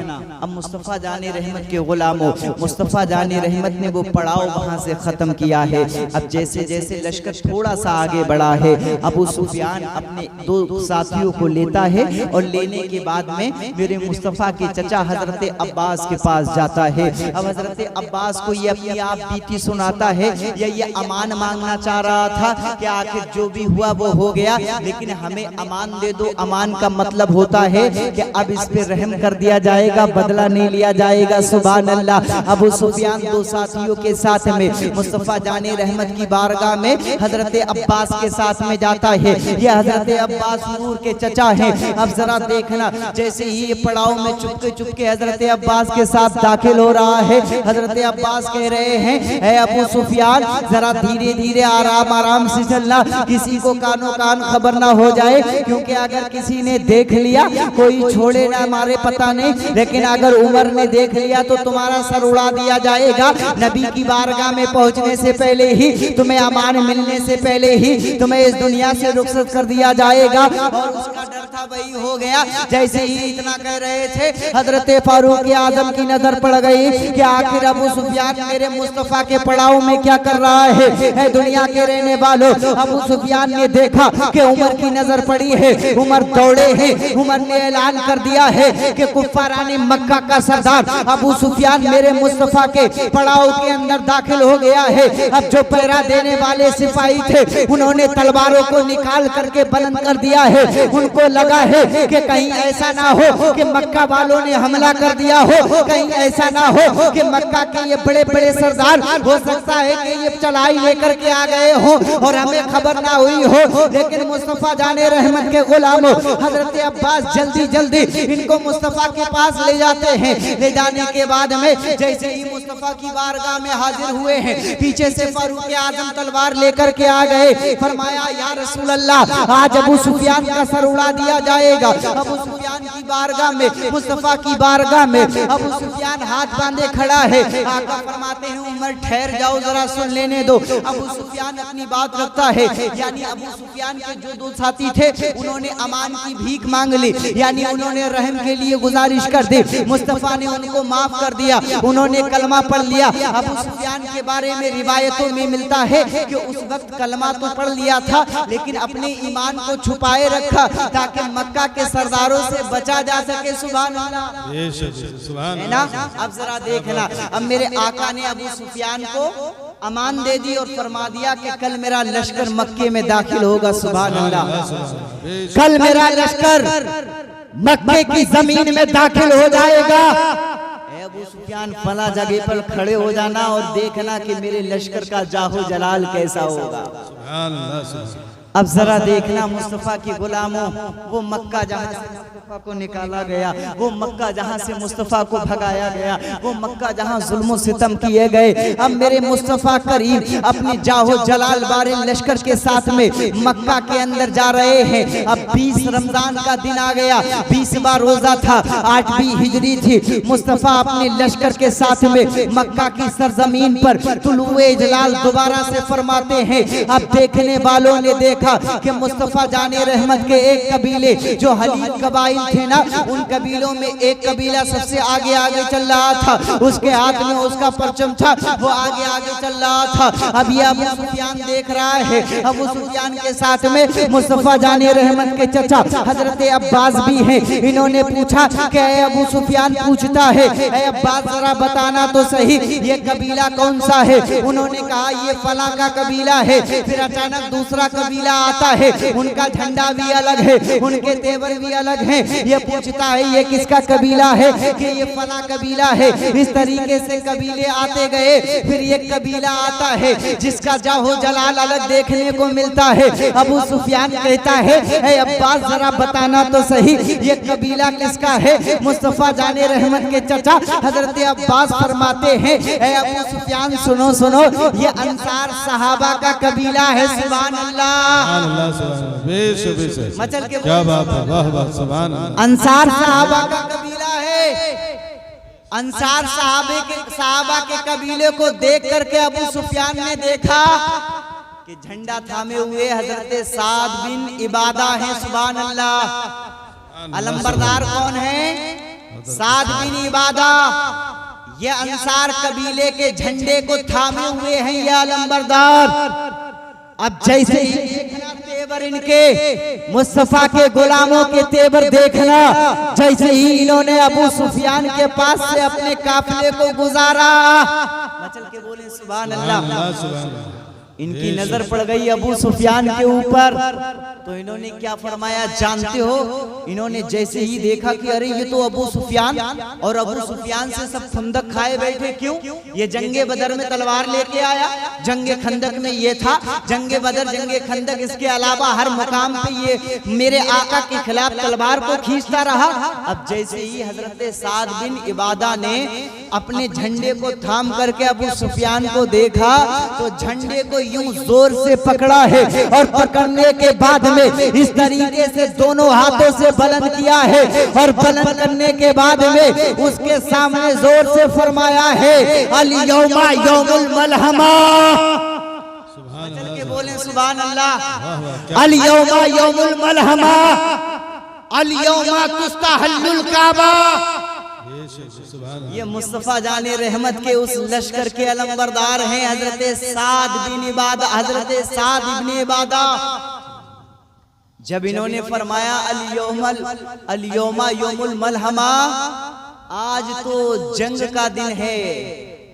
S2: अब मुस्तफ़ा जाने रहमत के गुलामों, मुस्तफ़ा जाने रहमत ने वो पड़ाव वहां से खत्म किया है। अब जैसे जैसे लश्कर थोड़ा सा आगे बढ़ा है, अबू सुफियान अपने दो साथियों को लेता है और लेने के बाद में मेरे मुस्तफ़ा के चचा हजरत अब्बास के पास जाता है। अब हजरत अब्बास को ये अपनी आप बीती सुनाता है, या ये अमान मांगना चाह रहा था कि आखिर जो भी हुआ वो हो गया, लेकिन हमें अमान दे दो। अमान का मतलब होता है कि अब इस पे रहम कर दिया जाएगा, बदला नहीं लिया जाएगा। सुभान अल्लाह। अबू सुफियान दो साथियों के साथ में मुस्तफ़ा जाने रहमत की बारगाह में हजरत अब्बास के साथ में जाता है। ये हजरत अब्बास नूर के चचा हैं। अब जरा देखना, जैसे ही ये पड़ाव में चुपके चुपके हजरत अब्बास के साथ दाखिल हो रहा है, हजरत अब्बास कह रहे हैं ऐ अबू सुफियान जरा धीरे धीरे आराम आराम से चलना, किसी को कानो कान खबर ना हो जाए, क्योंकि अगर किसी ने देख लिया कोई छोड़े ना हमारे पता नहीं, लेकिन अगर उमर ने देख लिया तो तुम्हारा सर उड़ा दिया जाएगा। नबी की बारगाह में पहुंचने से पहले ही, तुम्हें अमान मिलने से पहले ही तुम्हें इस दुनिया से रुखसत कर दिया जाएगा। और उसका डर था, वही हो गया। जैसे ही इतना कह रहे थे, हजरत फारूक आजम की नजर पड़ गई कि आखिर अबू सुफियान मेरे मुस्तफा के पड़ाव में क्या कर रहा है। दुनिया के रहने वालों, अबू सुफियान ने देखा कि उमर की नजर पड़ी है, उमर दौड़े हैं। उमर ने ऐलान कर दिया है कि कुफाराने मक्का का सरदार अबू सुफियान मेरे मुस्तफा के पड़ाव के अंदर दाखिल हो गया है। अब जो पहरा देने वाले सिपाही थे, उन्होंने तलवारों को निकाल करके बुलंद कर दिया है। उनको लगा है कि कहीं ऐसा ना हो कि मक्का वालों ने हमला कर दिया हो, कहीं ऐसा ना हो कि मक्का के ये बड़े बड़े सरदार, हो सकता है कि ये चढ़ाई लेकर के आ गए हो और हमें खबर ना हुई हो। लेकिन मुस्तफा जाने रहमत के गुलामों, हजरत अब्बास जल्दी जल्दी इनको मुस्तफा के पास ले जाते हैं। ले जाने के बाद में जैसे ही मुस्तफा की बारगाह में हाजिर हुए हैं, पीछे से फारूक आजम तलवार लेकर के आ गए। फरमाया या रसूल अल्लाह, आज अबू सुफियान का सर उड़ा दिया जाएगा। अबू सुफियान की बारगाह में, मुस्तफा की बारगाह में अबू सुफियान हाथ बांधे खड़ा है। आका फरमाते हैं उमर ठहर जाओ, जरा सुन लेने दो। अबू सुफियान अपनी बात रखता है, यानी अबू सुफियान के जो दो साथी थे उन्होंने अमान की भीख मांग ली, यानी उन्होंने रहम के लिए गुजारिश कर दी। मुस्तफा ने उनको माफ कर दिया, उन्होंने कलमा
S1: पढ़ लिया। अबू सुफियान के बारे में रिवायतों में मिलता है कि उस वक्त कलमा तो पढ़ लिया था, लेकिन अपने ईमान को छुपाए रखा ताकि मक्का के सरदारों से बचा जा सके। सुभान अल्लाह, है ना। अब जरा देखना, अब मेरे आका ने अबू सुफियान को अमान दे दी और फरमा दिया कि कल मेरा लश्कर मक्के में दाखिल होगा। सुभान अल्लाह, कल मेरा लश्कर मक्के की जमीन में दाखिल हो जाएगा। अबू सुफियान फला जगह पर खड़े हो जाना और देखना कि मेरे लश्कर का जाहो जलाल कैसा होगा। अब जरा देखना, मुस्तफा की गुलामों, वो मक्का जहाँ से मुस्तफा को निकाला गया, वो मक्का जहाँ से मुस्तफा को भगाया गया, वो मक्का जहाँ जुल्म सितम किए गए, अब मेरे मुस्तफा करीम अपनी जाहो जलाल बारे लश्कर के साथ में मक्का के अंदर जा रहे हैं। अब 20 रमजान का दिन आ गया, 20वां रोजा था, 8वीं हिजरी थी। मुस्तफा अपने लश्कर के साथ में मक्का की सरजमीन पर तुलुए जलाल दोबारा से फरमाते हैं। अब देखने वालों ने देखा कि मुस्तफा जाने रहमत के एक कबीले जो हलील कबाइल थे ना, उन कबीलों में एक कबीला सबसे आगे आगे चल रहा था, उसके हाथ में उसका परचम था, वो आगे आगे चल रहा था। अब ये अबू सुफियान देख रहा है, अबू सुफियान के साथ में मुस्तफा जाने रहमत के चचा हजरत अब्बास भी हैं। इन्होंने पूछा कि अबू सुफियान पूछता है, अब्बास जरा बताना तो सही ये कबीला कौन सा है। उन्होंने कहा ये फला का कबीला है। फिर अचानक दूसरा कबीला आता है, उनका झंडा भी अलग है, उनके तेवर भी अलग हैं। ये पूछता है ये किसका कबीला है, कि ये फला कबीला है। इस तरीके से कबीले आते गए। फिर ये कबीला आता है जिसका जाहो जलाल अलग देखने को मिलता है। अबू सुफियान कहता है अब्बास जरा बताना तो सही ये कबीला किसका है। मुस्तफा जाने रहमत के चचा हजरत अब्बास फरमाते हैं अबू सुफियान सुनो सुनो, ये अंसार सहाबा का कबीला है। सुभान अल्लाह, मचल के
S3: क्या बात है, वाह वाह, सुभान अल्लाह।
S1: अंसार सहाबा का कबीला है। अंसार सहाबा के कबीले को देख करके अबू सुफियान ने देखा कि झंडा थामे हुए हजरत साद बिन इबादा है। सुभान अल्लाह, अलंबरदार कौन है? साद बिन इबादा। ये अंसार कबीले के झंडे को थामे हुए हैं ये अलंबरदार। अब जैसे ही देखना तेवर इनके, मुस्तफा के गुलामों के तेवर देखना, जैसे ही इन्होंने अबू सुफियान के पास से अपने काफिले को गुजारा, मचल के बोले सुभान अल्लाह। इनकी नजर पड़ गई अबू सुफियान के ऊपर, तो इन्होंने क्या फरमाया जानते हो? इन्होंने जैसे ही देखा कि अरे ये तो अबू सुफियान, और अबू सुफियान से सब खंदक खाए बैठे। क्यों? ये जंगे बदर में तलवार लेके आया, जंगे खंदक में ये था, जंगे बदर जंगे खंदक, इसके अलावा हर मुकाम पे ये मेरे आका के खिलाफ तलवार को खींचता रहा। अब जैसे ही हजरत साद बिन इबादा ने अपने झंडे को थाम करके अबू सुफियान को देखा, तो झंडे को यूं जोर से पकड़ा है और पकड़ने के बाद में इस तरीके से दोनों हाथों से बुलंद किया है, और बुलंद करने के बाद में उसके सामने जोर से फरमाया है अल यौमा यौमुल मलहमा। चल के बोले सुभान अल्लाह। अल यौमा यौमुल मलहमा, अल यौमा तुस्तहल्लुल काबा। ये मुस्तफा जाने रहमत के उस लश्कर के अलंबरदार हैं हजरत साद बिन इबादा, हजरत साद इब्न इबादा। जब इन्होंने फरमाया अल यौमा यौमुल मलहमा, आज तो जंग का दिन है,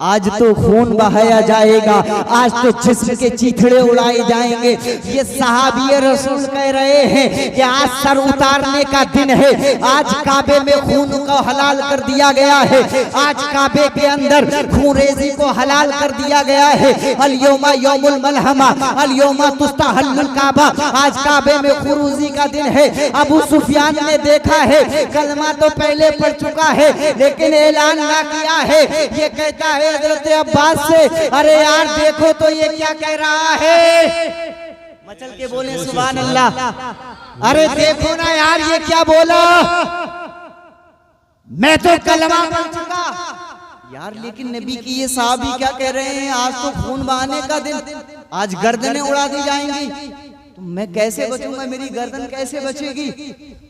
S1: आज तो खून बहाया जाएगा, आज तो जिस्म के चीथड़े उड़ाए जाएंगे। ये सहाबी रसूल कह रहे हैं कि आज सर उतारने का दिन है, आज काबे में खून को हलाल कर दिया गया है, आज काबे के अंदर खूनरेजी को हलाल कर दिया गया है। अल यौमा यौमुल मलहमा, अल यौमा तुस्तहल्लुल काबा, आज काबे में खुरूजी का दिन है। अबू सुफियान ने देखा है, कलमा तो पहले पढ़ चुका है लेकिन ऐलान ना किया है। ये कहता है हजरत अब्बास से, अरे यार देखो तो ये क्या कह रहा है। मचल के बोले सुभान अल्लाह। अरे देखो ना यार ये क्या बोला, मैं तो कलमा पढ़ चुका यार, लेकिन नबी की ये साहबी क्या कह रहे हैं, आज तो खून बहाने का दिन, आज गर्दनें उड़ा दी जाएंगी, तो मैं कैसे बचूंगा, मेरी गर्दन कैसे बचेगी।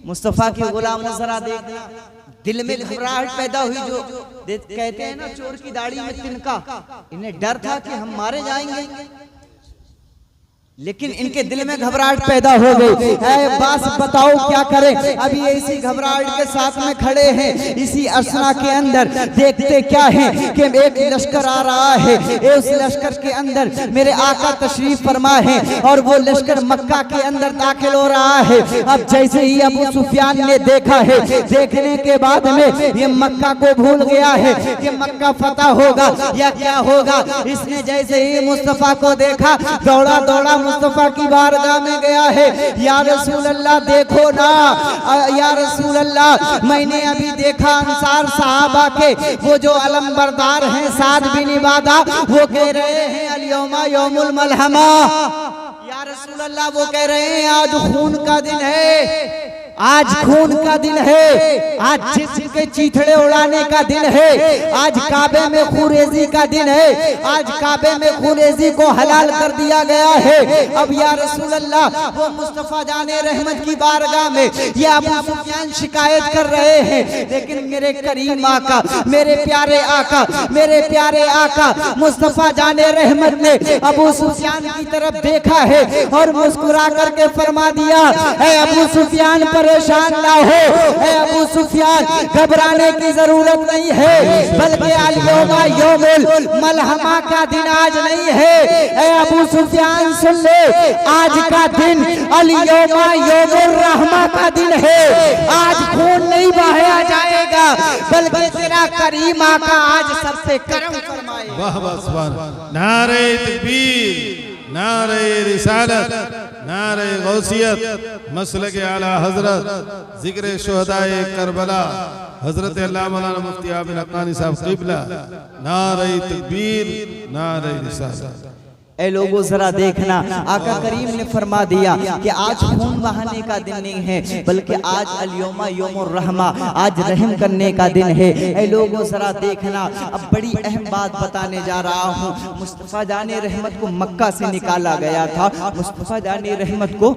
S1: मुस्तफा के गुलाम ने जरा देखना, दिल में घबराहट पैदा हुई। जो कहते हैं ना चोर की दाढ़ी में तिनका, इन्हें डर था कि हम मारे जाएंगे, लेकिन इनके दिल में घबराहट पैदा हो गई। बस बताओ क्या करें। अभी इसी घबराहट के साथ में खड़े हैं, इसी असना के अंदर देखते क्या है कि एक लश्कर आ रहा है। उस लश्कर के अंदर मेरे आका तशरीफ फरमा है और वो लश्कर मक्का के अंदर दाखिल हो रहा है। अब जैसे ही अबू सुफियान ने देखा है, देखने के बाद में ये मक्का को भूल गया है कि मक्का फतह होगा या क्या होगा। इसने जैसे ही मुस्तफा को देखा, दौड़ा दौड़ा मुस्तफा की बारगाह में गया है। या रसूल अल्लाह देखो ना, या रसूल अल्लाह मैंने अभी देखा अंसार सहाबा के वो जो अलमबरदार हैं साद बिन इबादा, वो कह रहे हैं अल-यौमा यौमुल मलहमा। या रसूल अल्लाह वो कह रहे हैं आज खून का दिन है, आज खून का दिन है, आज जिस्म के चीथड़े उड़ाने का दिन है, आज काबे में खुरेजी का दिन है, आज काबे में खुरेजी को हलाल कर दिया गया है। अब या रसूल अल्लाह वो मुस्तफा जाने रहमत की बारगाह में ये अबू सुफियान शिकायत कर रहे हैं, लेकिन मेरे करीम आका, मेरे प्यारे आका, मेरे प्यारे आका मुस्तफा जाने रहमत ने अबू सुफियान की तरफ देखा है और मुस्कुरा करके फरमा दिया, है अबू सुफियान परेशान ना हो, है अबू सुफियान घबराने की जरूरत नहीं है, बल्कि अल-यौमा यौमुल मलहमा का दिन आज नहीं है। है अबू सुफियान सुन ले, आज का दिन अल-यौमा यौमुर रहमा का दिन है। आज खून नहीं बहाया जाएगा, बल्कि तेरा करीम आका आज सबसे करम फरमाएगा।
S3: वाह वाह सुभान अल्लाह। नारे तकबीर, नारे रिसालत, नारे गौसियत, मसलक आला हजरत, जिक्र शुहदाए करबला, हजरत अल्लामा मौलाना मुफ्ती आबिद हक्कानी साहब क़िबला, नारे तकबीर, नारे रिसालत।
S1: ए लोगों जरा देखना, आका करीम ने फरमा दिया कि आज खून बहाने का दिन नहीं है, बल्कि आज अल-यौमा यौमुर रहमा, आज रहम करने का दिन है। ए लोगों जरा देखना, अब बड़ी अहम बात बताने जा रहा हूँ। मुस्तफा जाने रहमत को मक्का से निकाला गया था, मुस्तफा जाने रहमत को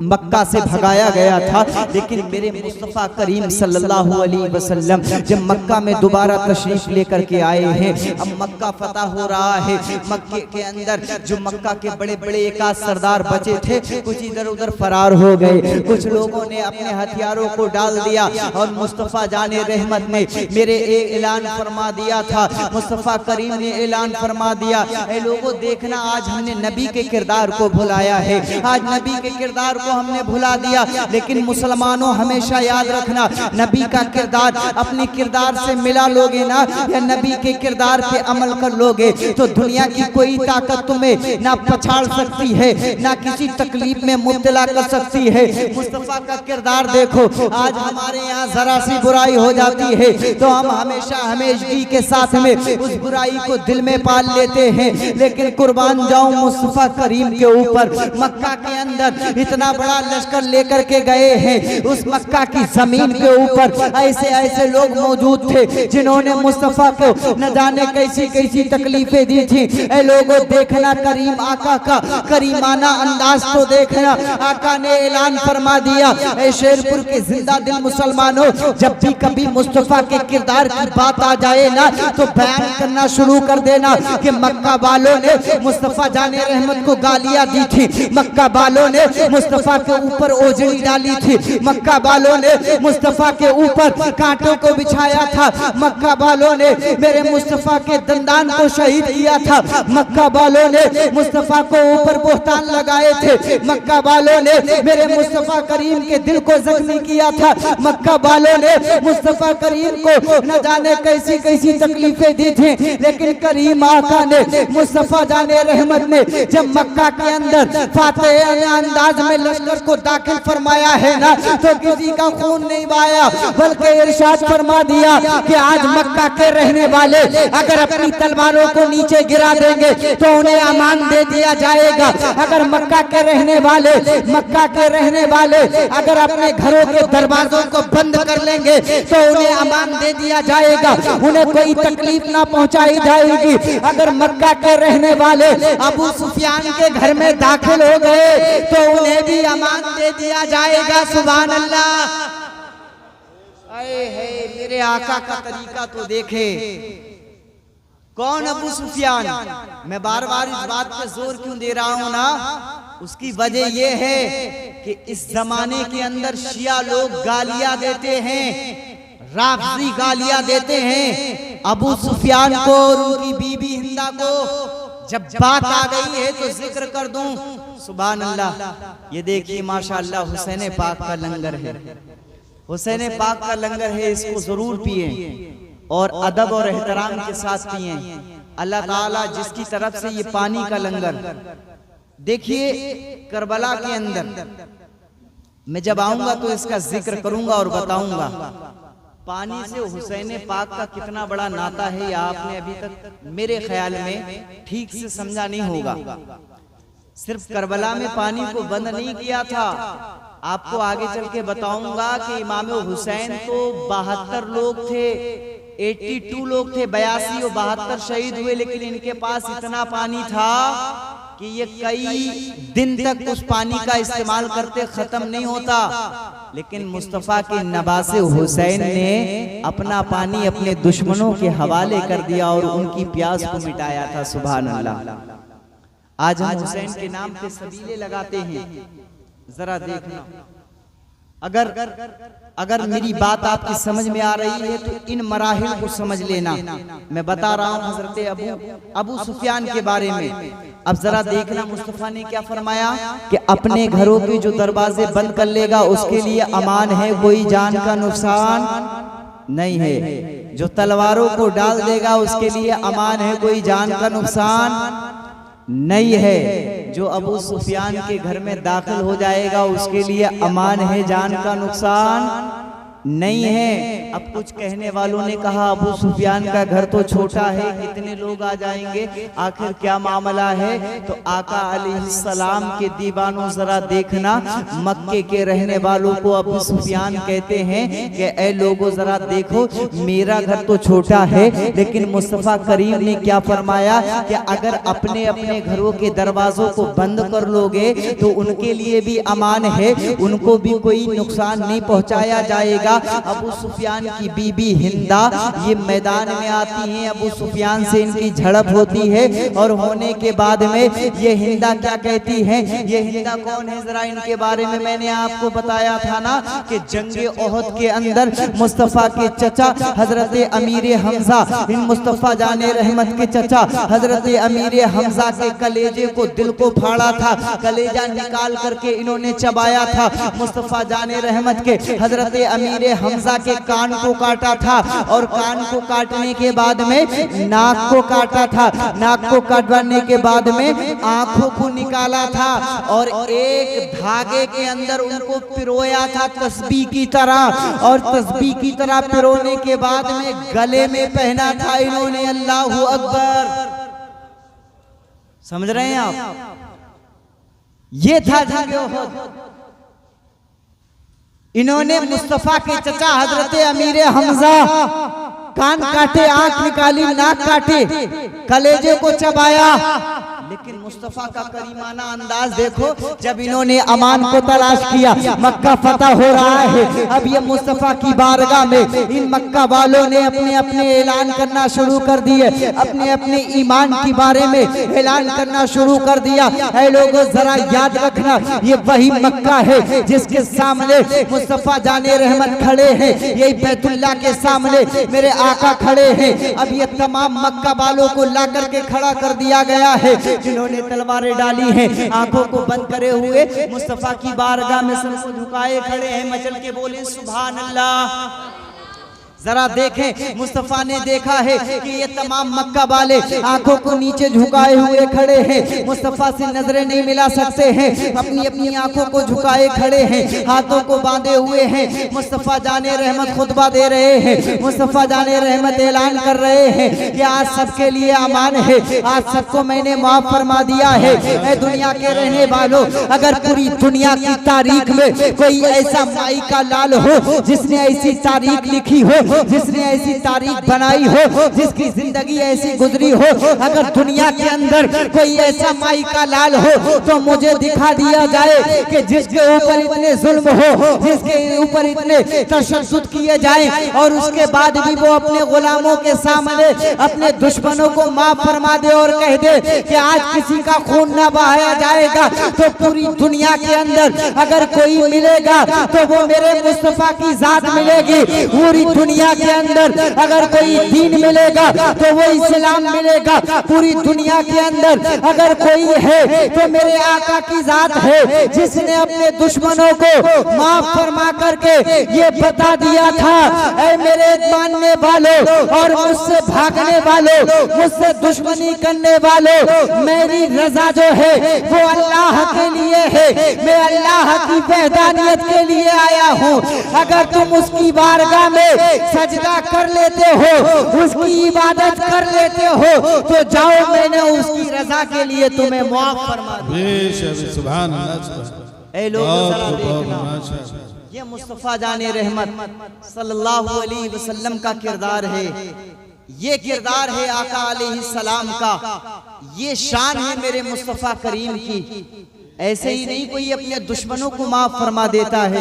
S1: मक्का से भगाया गया था, लेकिन मेरे मुस्तफा करीम सल्लल्लाहु अलैहि वसल्लम जब मक्का में दोबारा तशरीफ लेकर के आए हैं, अब मक्का फतह हो रहा है। मक्के के अंदर जो मक्का के बड़े बड़े एकाध सरदार बचे थे, कुछ इधर उधर फरार हो गए, कुछ लोगों ने अपने हथियारों को डाल दिया और मुस्तफा जाने रहमत ने मेरे ऐलान फरमा दिया था, मुस्तफा करीम ने ऐलान फरमा दिया, ए लोगों देखना आज हमने नबी के किरदार को भुलाया है, आज नबी के किरदार को हमने भुला दिया। लेकिन मुसलमानों हमेशा याद रखना, नबी का किरदार अपने किरदार से मिला लोगे ना, या नबी के किरदार पे अमल कर लोगे, तो दुनिया की कोई ताकत तुम्हें ना पछाड़ सकती है, ना किसी तकलीफ में मुब्तला कर सकती है। मुस्तफा का किरदार देखो, आज हमारे यहाँ जरा सी बुराई हो जाती है तो हम हमेशा हमेशगी के साथ में उस बुराई को दिल में पाल लेते हैं, लेकिन कुर्बान जाऊं मुस्तफा करीम के ऊपर, मक्का के अंदर इतना बड़ा लश्कर लेकर के गए हैं, उस मक्का की जमीन के ऊपर ऐसे ऐसे लोग मौजूद थे जिन्होंने मुस्तफा को न जाने कैसी कैसी तकलीफें दी थी। ए लोगों देखना करीम आका का करीमाना अंदाज तो देखना, आका ने ऐलान फरमा दिया, ए शेरपुर के जिंदा दिल मुसलमानों, जब भी कभी मुस्तफा के किरदार की बात आ जाए ना तो बयान करना शुरू कर देना कि मक्का वालों ने मुस्तफा जाने रहमत को गालियां दी थी, मक्का वालों ने मुस्तफा के ऊपर ओजड़ी डाली थी, मक्का वालों ने मुस्तफा के ऊपर कांटों को बिछाया था, मक्का वालों ने मेरे मुस्तफा के दंदान को शहीद किया था, मक्का वालों ने मुस्तफा को ऊपर बोहतान लगाए थे, मक्का वालों ने मेरे मुस्तफा करीम के दिल को जख्मी किया था, मक्का वालों ने मुस्तफा करीम को न जाने कैसी कैसी तकलीफें दी थी, लेकिन करीम आका ने मुस्तफा जाने रहमत ने जब मक्का के अंदर फातेह अंदाज में लश्कर को दाखिल फरमाया है ना, तो किसी का खून नहीं बहाया, बल्कि इरशाद फरमा दिया कि आज मक्का के रहने वाले अगर अपनी तलवारों को नीचे गिरा देंगे तो उन्हें अमान दे दिया जाएगा, अगर मक्का के रहने वाले अगर अपने घरों के दरवाजों को बंद कर लेंगे तो उन्हें अमान दे दिया जाएगा, उन्हें कोई तकलीफ ना पहुंचाई जाएगी। अगर मक्का के रहने वाले अबू सुफियान के घर में दाखिल हो गए तो उन्हें भी अमान दे दिया जाएगा। सुभान अल्लाह।
S4: मेरे आका का तरीका तो देखे। कौन अबू सुफियान? मैं बार बार इस बात पे जोर क्यों दे रहा हूं ना, उसकी वजह यह है कि इस जमाने के अंदर शिया लोग गालियां देते हैं, राफजी गालियां देते हैं अबू सुफियान को और उनकी बीबी हिंदा को। जब बात आ गई है तो जिक्र कर दूं, सुभान अल्लाह। ये देखिए माशाअल्लाह हुसैन पाक का लंगर है, हुसैन पाक का लंगर है, इसको जरूर पिए और अदब और एहतराम के साथ पिए। अल्लाह ताला जिसकी तरफ से ये पानी का लंगर, देखिए करबला के अंदर मैं जब आऊंगा तो इसका जिक्र करूंगा और बताऊंगा पानी से हुसैन पाक का कितना बड़ा नाता है। आपने अभी तक मेरे ख्याल में ठीक से समझा नहीं होगा। सिर्फ करबला में पानी को बंद नहीं किया था, आपको आगे चल के बताऊंगा कि इमाम हुसैन तो 72 लोग थे, 82 लोग थे, 82 और 72 शहीद हुए, लेकिन इनके पास इतना पानी था कि ये कई दिन तक उस पानी का इस्तेमाल करते, खत्म नहीं होता। लेकिन मुस्तफा के नवासे हुसैन ने अपना पानी अपने दुश्मनों के हवाले कर दिया और उनकी प्यास को मिटाया था। सुभान अल्लाह। आज हम हुसैन के नाम पे सबीले लगाते हैं, जरा देखना। अगर मेरी बात आपकी समझ में आ रही है तो इन मराहिल को समझ लेना। मैं बता रहा हूँ हजरत अबू सुफियान के बारे में। अब जरा देखना मुस्तफा ने क्या फरमाया कि अपने घरों के जो दरवाजे बंद कर लेगा उसके लिए अमान है, कोई जान का नुकसान नहीं है। जो तलवारों को डाल देगा उसके लिए अमान है, कोई जान का नुकसान नहीं है। जो अबू सुफियान के घर में दाखिल हो जाएगा उसके लिए अमान है, जान का नुकसान नहीं है। अब कुछ कहने वालों ने कहा अबू सुफियान का घर तो छोटा है, कितने लोग आ जाएंगे, आखिर क्या मामला है? तो आका अलैहिस्सलाम के दीवानों जरा देखना, मक्के के रहने वालों को अबू सुफियान कहते हैं कि ऐ लोगों जरा देखो, मेरा घर तो छोटा है लेकिन मुस्तफा करीम ने क्या फरमाया कि अगर अपने अपने घरों के दरवाजों को बंद कर लोगे तो उनके लिए भी अमान है, उनको भी कोई नुकसान नहीं पहुंचाया जाएगा। अबू सुफियान की बीबी हिंदा ये मैदान में आती हैं, अबू सुफियान से इनकी झड़प होती है और होने के बाद में ये हिंदा क्या कहती है? ये हिंदा कौन है जरा इनके बारे में मैंने आपको बताया था ना कि जंगे ओहद के अंदर मुस्तफा के चचा हजरत अमीर हमजा, इन मुस्तफा जाने रहमत के चचा हजरत अमीर हमजा के कलेजे को, दिल को फाड़ा था, कलेजा निकाल करके इन्होंने चबाया था। मुस्तफा जाने रहमत के हजरत अमीर हमजा के कान को काटा था और कान को काटने के बाद में नाक को काटा था, नाक को काटवाने के बाद में आंखों को निकाला था और एक धागे के अंदर उनको पिरोया था तस्बीह की तरह, और तस्बीह की तरह पिरोने के बाद में गले में पहना था इन्होंने अल्लाहू अकबर। समझ रहे हैं आप? ये था जंगे ओहद। इन्होंने मुस्तफा के चचा हजरत अमीर हमजा कान काटे, आंख निकाली, नाक काटे, कलेजे को चबाया, लेकिन मुस्तफा का करीमाना अंदाज देखो। जब इन्होंने अमान को तलाश किया, मक्का फतह हो रहा है, अब ये मुस्तफा की बारगाह में इन मक्का वालों ने अपने अपने ऐलान करना शुरू कर दिए, अपने अपने ईमान के बारे में ऐलान करना शुरू कर दिया। ऐ लोगों जरा याद रखना, ये वही मक्का है जिसके सामने मुस्तफा जाने रहमत खड़े हैं, यही बैतुल्लाह के सामने मेरे आका खड़े हैं। अब ये तमाम मक्का वालों को ला करके खड़ा कर दिया गया है, जिन्होंने तलवारें डाली हैं, आंखों को बंद करे हुए मुस्तफा की बारगाह में सर को झुकाए खड़े हैं, मचल के बोले सुभान अल्लाह। जरा देखें, मुस्तफा ने देखा है कि ये तमाम मक्का वाले आंखों को नीचे झुकाए हुए खड़े हैं, मुस्तफा से नजरें नहीं मिला सकते हैं, अपनी अपनी आंखों को झुकाए खड़े हैं, हाथों को बांधे हुए हैं। मुस्तफा जाने रहमत खुतबा दे रहे हैं, मुस्तफा जाने रहमत ऐलान कर रहे हैं कि आज सबके लिए अमान है, आज सबको मैंने माफ फरमा दिया है। ऐ दुनिया के रहने वालों, अगर पूरी दुनिया की तारीख में कोई ऐसा माई का लाल हो जिसने ऐसी तारीख लिखी हो
S1: जिसने ऐसी तारीख बनाई हो, जिसकी जिंदगी ऐसी गुजरी हो, अगर दुनिया के अंदर कोई ऐसा माई का लाल हो तो मुझे दिखा दिया जाए कि जिसके ऊपर इतने जुल्म हो, जिसके ऊपर इतने तशद्दुद किए जाएं और उसके बाद भी वो अपने गुलामों के सामने अपने दुश्मनों को माफ फरमा दे और कह दे कि आज किसी का खून ना बहाया जाएगा। तो पूरी दुनिया के अंदर अगर कोई मिलेगा तो वो मेरे मुस्तफा की जात मिलेगी। पूरी दुनिया के अंदर अगर कोई दीन मिलेगा तो वो इस्लाम मिलेगा। पूरी दुनिया के अंदर अगर कोई है तो मेरे आका की जात है, जिसने अपने दुश्मनों को माफ फरमा करके ये बता दिया था, ऐ मेरे मानने वालों और मुझसे भागने वालों, मुझसे दुश्मनी करने वालों, मेरी रजा जो है वो अल्लाह के लिए है, मैं अल्लाह की वहदानियत के लिए आया हूँ। अगर तुम उसकी बारगाह में सजदा कर लेते हो, उसकी इबादत कर लेते हो तो जाओ, मैंने उसकी रजा के लिए तुम्हें मुआफ फरमा दिया।
S3: सुभान अल्लाह।
S4: ऐ लोगों जरा देखना, ये मुस्तफा जाने रहमत सल्लल्लाहु अलैहि वसल्लम का किरदार है, ये किरदार है आका अलैहि सलाम का, ये शान है मेरे मुस्तफा करीम की। ऐसे ही नहीं कोई अपने दुश्मनों को माफ फरमा देता है।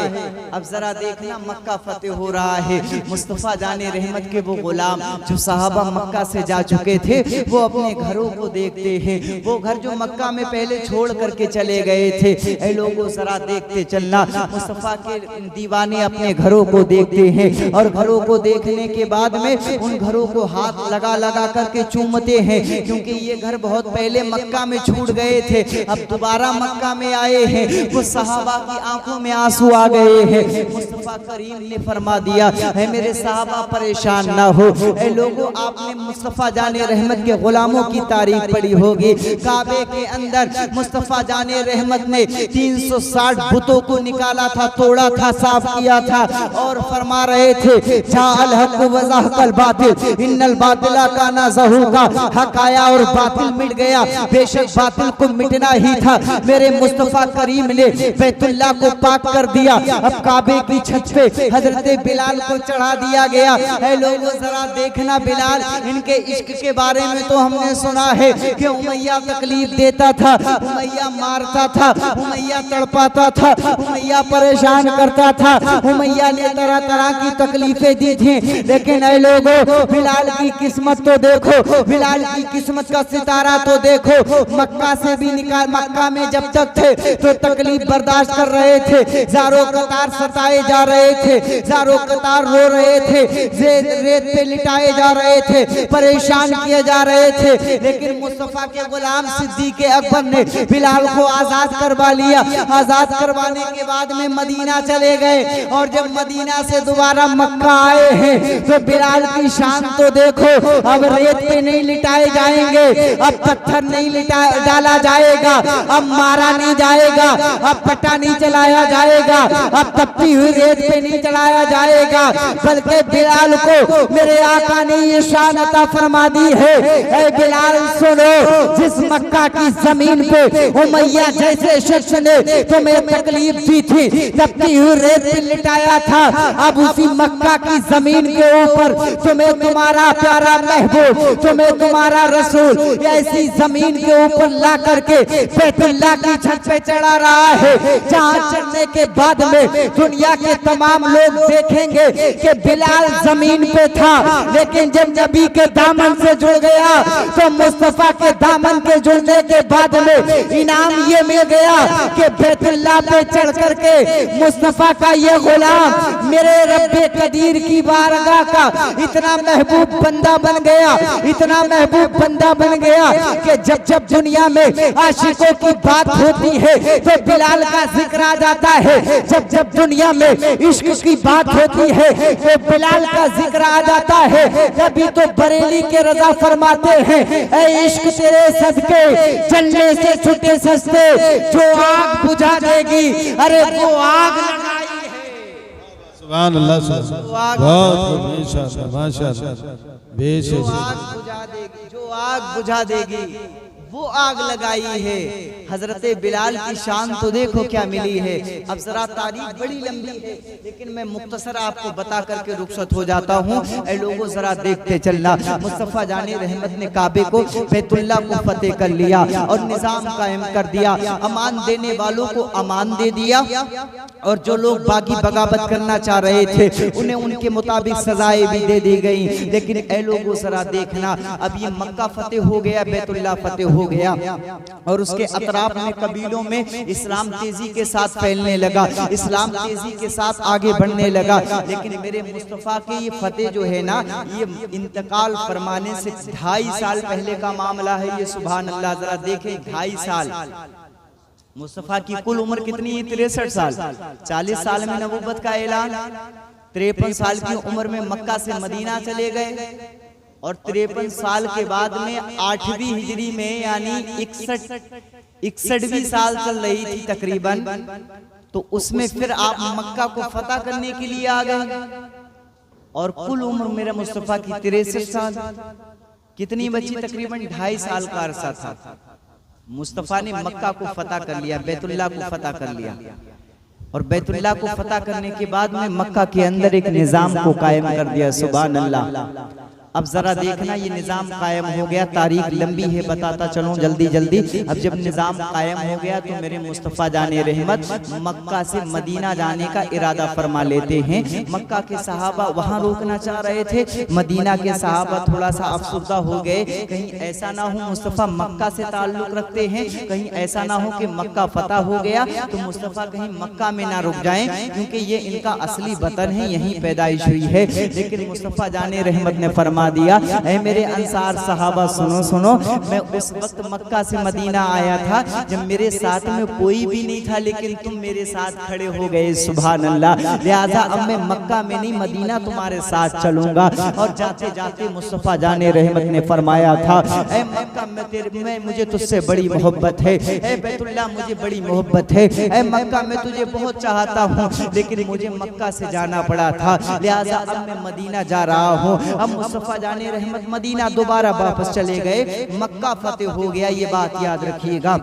S4: अब जरा देखना, मक्का फतेह हो रहा है, मुस्तफा जाने रहमत के वो गुलाम जो सहाबा मक्का से जा चुके थे वो अपने घरों को देखते हैं, वो घर जो मक्का में पहले छोड़ करके चले गए थे। ऐ लोगों जरा देखते चलना, मुस्तफा के दीवाने अपने घरों को देखते हैं और घरों को देखने के बाद में उन घरों को हाथ लगा लगा करके चूमते हैं, क्योंकि ये घर बहुत पहले मक्का में छूट गए थे, अब दोबारा मक्का में आए हैं। वो सहाबा की आंखों में आंसू आ गए हैं। मुस्तफा करीम ने फरमा दिया, है मेरे सहाबा परेशान ना हो। ऐ लोगों, आपने मुस्तफा जाने रहमत के गुलामों की तारीफ पढ़ी होगी। काबे के अंदर मुस्तफा जाने रहमत ने 360 बुतों को निकाला था, तोड़ा था, साफ किया था और फरमा रहे थे, जाअल हक व ज़हक़ल बातिल इन्नल बातिला काना ज़हूक़ा। हक आया और बातिल मिट गया, बेशक बातिल को मिटना ही था। मेरे मुस्तफा करीम ने बैतुल्लाह को पाक कर दिया। अब काबे की छत पे हजरत बिलाल को चढ़ा दिया गया। है लोगों जरा देखना, बिलाल, इनके इश्क के बारे में तो हमने सुना है कि उमैया तकलीफ देता था, उमैया मारता था, उमैया तड़पाता था, उमैया परेशान करता था, उमैया ने तरह तरह की तकलीफें दी थी। लेकिन ऐ लोगों, बिलाल की किस्मत तो देखो, बिलाल की किस्मत का सितारा तो देखो। मक्का से भी निकाल, मक्का में जब तक थे तो तकलीफ बर्दाश्त कर रहे थे, जारो कतार सताए जा रहे थे, जारो कतार रो रहे थे, रेत पे लिटाए जा रहे थे, परेशान किए जा रहे थे। लेकिन मुस्तफा के गुलाम सिद्दीक अकबर ने बिलाल को आजाद करवा लिया। आजाद करवाने के बाद में मदीना चले गए और जब मदीना से दोबारा मक्का आए हैं तो बिलाल की शान तो देखो। अब रेत पे नहीं लिटाए जाएंगे, अब पत्थर नहीं डाला जाएगा, अब मारा नहीं जाएगा, अब पट्टा नहीं चलाया जाएगा, अब तपती हुई रेत पे नहीं चलाया जाएगा, बल्कि बिलाल को मेरे आका ने ये शान अता फरमा दी है। ऐ बिलाल सुनो, जिस मक्का की जमीन पे उमैया जैसे शख्स ने तुम्हें तकलीफ दी थी, तपती हुई रेत पे लिटाया था, अब उसी मक्का की जमीन के ऊपर तुम्हें तुम्हारा प्यारा महबूब, तुम्हें तुम्हारा रसूल ऐसी जमीन के ऊपर ला करके बैतुल्लाह की छत पे चढ़ा रहा है, जहाँ चढ़ने के बाद में दुनिया के तमाम लोग देखेंगे कि बिलाल जमीन पे था, लेकिन जब नबी के दामन से जुड़ गया तो मुस्तफा के दामन के जुड़ने के बाद में इनाम ये मिल गया कि बैतुल्लाह पे चढ़ करके मुस्तफा का ये गुलाम मेरे रब्बे कदीर की बारगाह का इतना महबूब बंदा बन गया, इतना महबूब बंदा बन गया कि जब जब दुनिया में आशिकों की बात होती है तो बिलाल का जिक्र आ जाता है, जब जब दुनिया में इश्क की बात होती है तो बिलाल का जिक्र आ जाता है। तभी तो बरेली के रजा फरमाते हैं, ऐ इश्क तेरे सदके जलने से छुटे सस्ते, जो आग बुझा देगी, अरे वो आग लगाई है।
S3: सुभान अल्लाह, बहुत माशाअल्लाह,
S4: जो आग बुझा देगी वो आग लगाई है। हजरत बिलाल की शान तो देखो क्या मिली है। अब जरा तारीख बड़ी लंबी है, लेकिन मैं मुख्तसर आपको बता करके रुखसत हो जाता हूँ। ऐ लोगों जरा देखते चलना। मुस्तफा जाने रहमत ने काबे को, बैतुल्ला को फतेह कर लिया और निजाम कायम कर दिया। अमान देने वालों को अमान दे दिया और जो लोग बागी बगावत करना चाह रहे थे उन्हें उनके मुताबिक सजाएं भी दे दी गई। लेकिन ऐ लोगों जरा देखना, अब ये मक्का फतेह हो गया, बैतुल्ला फतेह हो गया और उसके अतराफ में कबीलों में इस्लाम तेजी के साथ फैलने लगा, इस्लाम तेजी के साथ आगे बढ़ने लगा। लेकिन मेरे मुस्तफा के ये फतेह जो है ना, ये इंतकाल फरमाने से 2.5 साल पहले का मामला है। ये सुभान अल्लाह, जरा देखें 2.5 साल। मुस्तफा की कुल उम्र कितनी है? 63 साल। 40 साल में नबूवत का ऐलान, 53 साल की उम्र में मक्का से मदीना चले गए और 53 साल के बाद में 8वीं हिजरी में यानी 61वीं साल चल रही थी तकरीबन, तो उसमें फिर आप मक्का को फतह करने के लिए आ गए और कुल उम्र मेरे मुस्तफा की 63 साल। कितनी बची? तकरीबन 2.5 साल का अरसा था। मुस्तफा ने मक्का को फतह कर लिया, बैतुल्ला को फतह कर लिया और बैतुल्ला को फतह करने के बाद में मक्का के अंदर एक निजाम को कायम कर दिया। सुभान अल्लाह। अब जरा देखना, ये निजाम कायम हो गया। तारीख लंबी है, बताता चलूं जल्दी जल्दी। अब जब निजाम कायम हो गया तो मेरे मुस्तफा जाने रहमत मक्का से मदीना जाने का इरादा फरमा लेते हैं। मक्का के सहाबा वहां रोकना चाह रहे थे, मदीना के सहाबा थोड़ा सा अफसुर्दा हो गए, कहीं ऐसा ना हो मुस्तफा मक्का से ताल्लुक रखते हैं, कहीं ऐसा ना हो कि मक्का फतह हो गया तो मुस्तफा कहीं मक्का में ना रुक जाएं, क्योंकि ये इनका असली वतन है, यहीं पैदाइश हुई है। लेकिन मुस्तफा जाने रहमत ने फरमा दिया, ऐ मेरे अंसार सहाबा सुनो सुनो, मैं उस वक्त मक्का से मदीना आया था जब मेरे साथ में कोई भी नहीं था, लेकिन तुम मेरे साथ खड़े हो गए। सुभान अल्लाह। लिहाजा अब मैं मक्का में नहीं मदीना तुम्हारे साथ चलूंगा। और जाते जाते मुस्तफा जाने रहमत ने फरमाया था, ऐ मक्का में मुझे तुझसे बड़ी मोहब्बत है, ऐ बैतुल्ला मुझे बड़ी मोहब्बत है, ऐ मक्का में तुझे बहुत चाहता हूँ, लेकिन मुझे मक्का से जाना पड़ा था, लिहाजा अब मैं मदीना जा रहा हूँ। अब मुस्तफा जाने रहमत मदीना दोबारा वापस चले गए, मक्का फतेह हो गया। ये बात याद रखिएगा।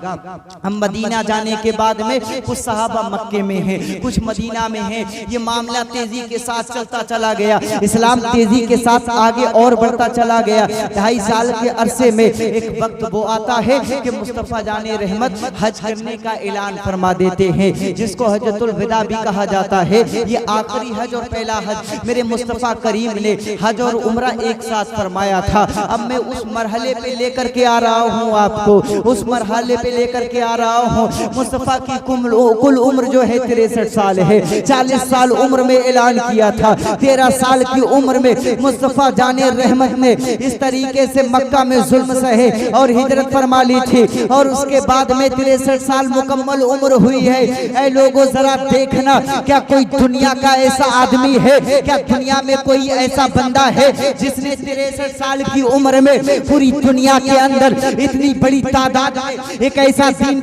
S4: हम मदीना जाने के बाद में कुछ सहाबा मक्के में हैं, कुछ मदीना में हैं। ये मामला तेजी के साथ चलता चला गया, इस्लाम तेजी के साथ आगे और बढ़ता चला गया। 2.5 साल के अरसे में एक वक्त वो आता है कि मुस्तफा जाने रहमत हज करने का ऐलान फरमा देते हैं, जिसको हजतुल विदा भी कहा जाता है। ये आखिरी हज और पहला हज मेरे मुस्तफा करीम ने हज और उम्रा एक साथ फरमाया था। अब मैं उस मरहले पे लेकर के आ रहा हूँ आपको, उस मरहले पे लेकर के आ रहा हूँ। मुस्तफा की कुल उम्र जो है 63 साल है। 40 साल उम्र में ऐलान किया था, 13 साल की उम्र में मुस्तफा जाने रहमत ने इस तरीके से मक्का में जुल्म सहे और हिजरत फरमा ली थी और उसके बाद में 63 साल मुकम्मल उम्र हुई है। ऐ लोगों जरा देखना, क्या कोई दुनिया का ऐसा आदमी है, क्या दुनिया में कोई ऐसा बंदा है जिसने 63 साल की उम्र में पूरी दुनिया के अंदर इतनी बड़ी तादाद में एक ऐसा दीन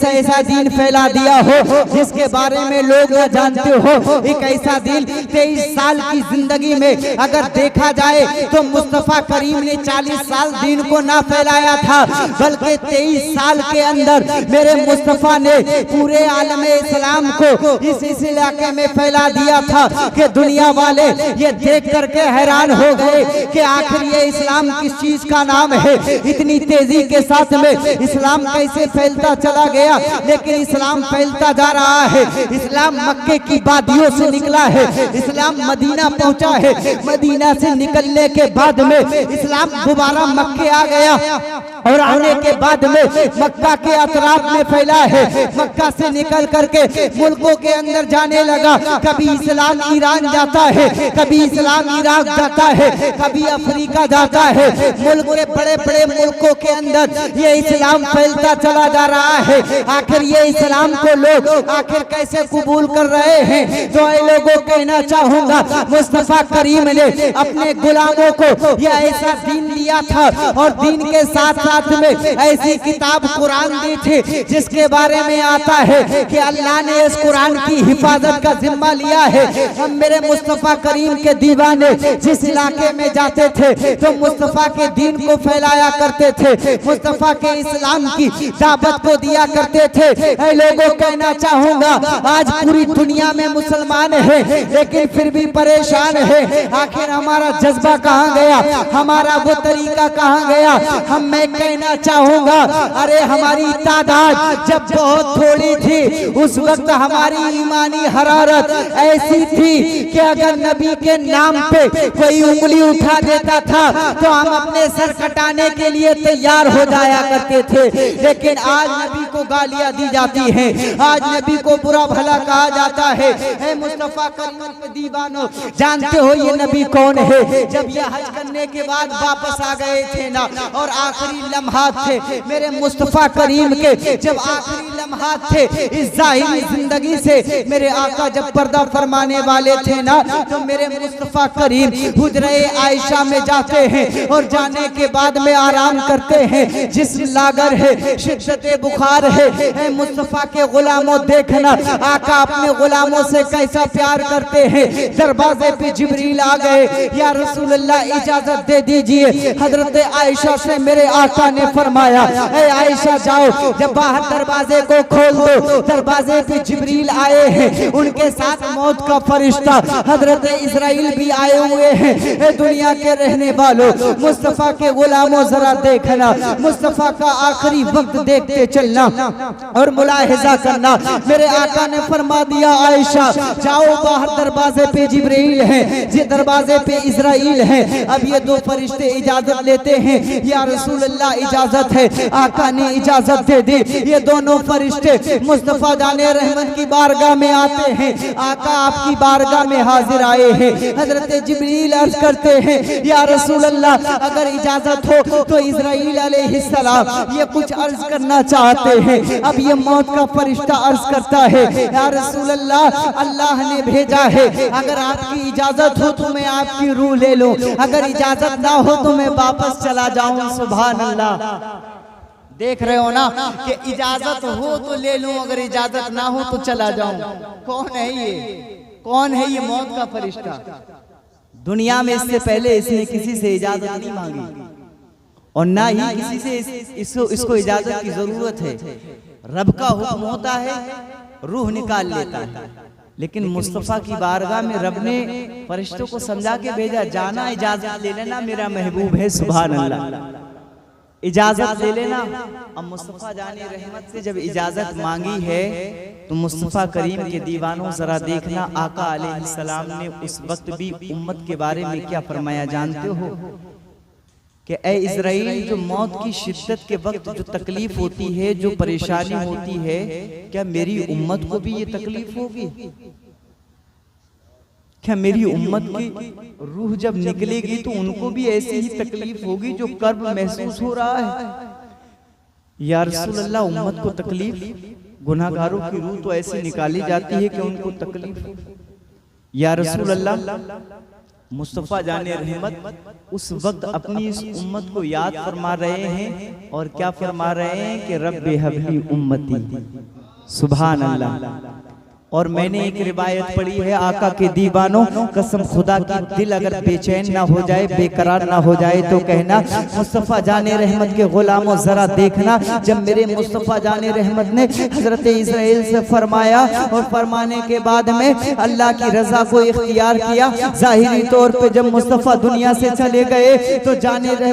S4: ऐसा दीन फैला दिया हो जिसके बारे में लोग न जानते हो। एक ऐसा दीन 23 साल की जिंदगी में अगर देखा जाए तो मुस्तफा करीम ने 40 साल दीन को ना फैलाया था, बल्कि 23 साल के अंदर मेरे मुस्तफा ने पूरे आलम इस्लाम को इस इलाके में फैला दिया था कि दुनिया वाले ये देख करके हैरान हो गए कि आखिर ये इस्लाम किस चीज का नाम है। इतनी तेजी के साथ में इस्लाम कैसे फैलता चला गया, लेकिन इस्लाम फैलता जा रहा है। इस्लाम मक्के की वादियों से निकला है, इस्लाम मदीना पहुंचा है, मदीना से निकलने के बाद में इस्लाम दोबारा मक्के आ गया और आने के बाद में मक्का के अतराफ में फैला है। मक्का से निकल करके मुल्कों के अंदर जाने लगा। कभी इस्लाम ईरान जाता है, कभी इस्लाम इराक जाता है, कभी अफ्रीका जाता है। मुल्क के बड़े बड़े मुल्कों के अंदर ये इस्लाम फैलता चला जा रहा है। आखिर ये इस्लाम को लोग आखिर कैसे कबूल कर रहे हैं? तो ऐ लोगों कहना चाहूंगा, मुस्तफा करीम ने अपने गुलामों को ये ऐसा दीन दिया था और दीन के साथ साथ में ऐसी किताब कुरान दी थी जिसके बारे में आता है कि अल्लाह ने इस कुरान की हिफाजत का जिम्मा लिया है। हम मेरे मुस्तफा करीम के दीवाने जिस इलाके में
S1: जाते थे तो मुस्तफा के दीन को फैलाया करते थे, मुस्तफा के इस्लाम की दावत को दिया करते थे। ऐ लोगों, कहना चाहूंगा आज पूरी दुनिया में मुसलमान है लेकिन फिर भी परेशान है। आखिर हमारा जज्बा कहाँ गया, हमारा वो तरीका कहाँ गया? मैं कहना चाहूंगा, अरे हमारी तादाद जब बहुत थोड़ी थी उस वक्त हमारी ईमानी हरारत ऐसी थी कि अगर नबी के नाम पे कोई उंगली उठा देता था तो हम अपने सर कटाने के लिए तैयार हो जाया करते थे। लेकिन आज नबी को गालियां दी जाती हैं, आज नबी को बुरा भला कहा जाता है। ऐ मुस्तफा करीम के दीवानों, जानते हो ये नबी कौन है? जब ये हज करने के बाद वापस आ गए थे ना, और आखिरी लम्हात थे मेरे मुस्तफा करीम के, जब आखिरी लम्हात थे इस जाहिरी जिंदगी से मेरे आका जब पर्दा फरमाने वाले थे ना, तो मेरे मुस्तफा करीम हुजरे आयशा में जाते हैं और जाने के बाद में आराम करते हैं। जिस्म लागर है, शिद्दत बुखार है। मुस्तफा के गुलामों, देखना आका अपने गुलामों से कैसा प्यार करते हैं। दरवाजे पे जिब्रील आ गए, या रसूलल्लाह इजाजत दे दीजिए। हजरत आयशा से मेरे आका ने फरमाया, ऐ आयशा जाओ, जब बाहर दरवाजे को खोल दो। दरवाजे पे जिब्रील आए हैं, उनके साथ मौत का फरिश्ता हजरत इजराइल भी आए हुए हैं। दुनिया के रहने वालों, मुस्तफा के गुलामों, जरा देखना, मुस्तफा का आखिरी वक्त देखते चलना और मुलाहिजा करना। मेरे आका ने फरमा दिया, आयशा जाओ, बाहर दरवाजे पे जिब्रील है, ये दरवाजे पे इजराइल है। अब ये दो फरिश्ते इजाजत लेते हैं, या रसूलल्लाह इजाजत है। आका ने इजाजत दे दी। ये दोनों फरिश्ते मुस्तफा जाने रहमत की बारगाह में आते हैं। आका आपकी बारगाह में हाजिर आए हैं। हजरत जिब्रील अर्ज करते हैं, या रसूलल्लाह अगर इजाजत हो तो इजराइल अलैहिस्सलाम ये कुछ अर्ज करना चाहते हैं। अब ये मौत का फरिश्ता अर्ज करता है, या रसूलल्लाह अल्लाह ने भेजा है, अगर आपकी इजाजत हो तो मैं आपकी रूह ले लूं, अगर इजाजत ना हो तो मैं वापस चला जाऊं। सुभान अल्लाह। देख रहे हो ना कि इजाजत हो तो ले लूं, अगर इजाजत ना हो तो चला जाऊं। कौन है ये? कौन है ये मौत का फरिश्ता? दुनिया में इससे पहले इसने किसी से इजाजत नहीं मांगी और ना ही किसी से इसको इजाजत की जरूरत है। रब का हुक्म होता है, रूह निकाल लेता है। लेकिन मुस्तफा की बारगाह में रब ने फरिश्तों को समझा के भेजा, जाना इजाजत ले लेना, मेरा महबूब है। सुभान अल्लाह, इजाजत ले लेना। अब मुस्तफा जाने रहमत से जब इजाजत मांगी है तो मुस्तफा करीम के दीवानों, जरा देखना आका अलैहिस्सलाम ने उस वक्त भी उम्मत के बारे में क्या फरमाया जानते हो? कि ऐ इजराइल, जो मौत की शिद्दत के वक्त जो तकलीफ होती है, जो परेशानी होती है, क्या मेरी उम्मत को भी ये तकलीफ होगी? क्या मेरी उम्मत की रूह जब निकलेगी तो उनको भी ऐसी ही तकलीफ होगी जो कर्ब महसूस हो रहा है? या रसूलल्लाह, उम्मत को तकलीफ, गुनाहगारों की रूह तो ऐसी निकाली जाती है कि उनको तकलीफ। या रसूलल्लाह, मुस्तफा जाने रहमत उस वक्त अपनी इस उम्मत को याद फरमा रहे हैं और क्या फरमा रहे हैं कि रब्बे हबली उम्मती। सुभान अल्लाह। और मैंने एक रिवायत पढ़ी है, आका के दीवानों, कसम खुदा की, दिल अगर बेचैन ना हो जाए, बेकरार ना हो जाए तो कहना, मुस्तफा जाने रहमत के गुलामों, जरा देखना, जब मेरे मुस्तफा जाने रहमत ने हजरत इस्राइल से फरमाया और फरमाने के बाद में अल्लाह की रजा को इख्तियार किया, जाहिरी तौर पे जब मुस्तफा दुनिया से चले गए तो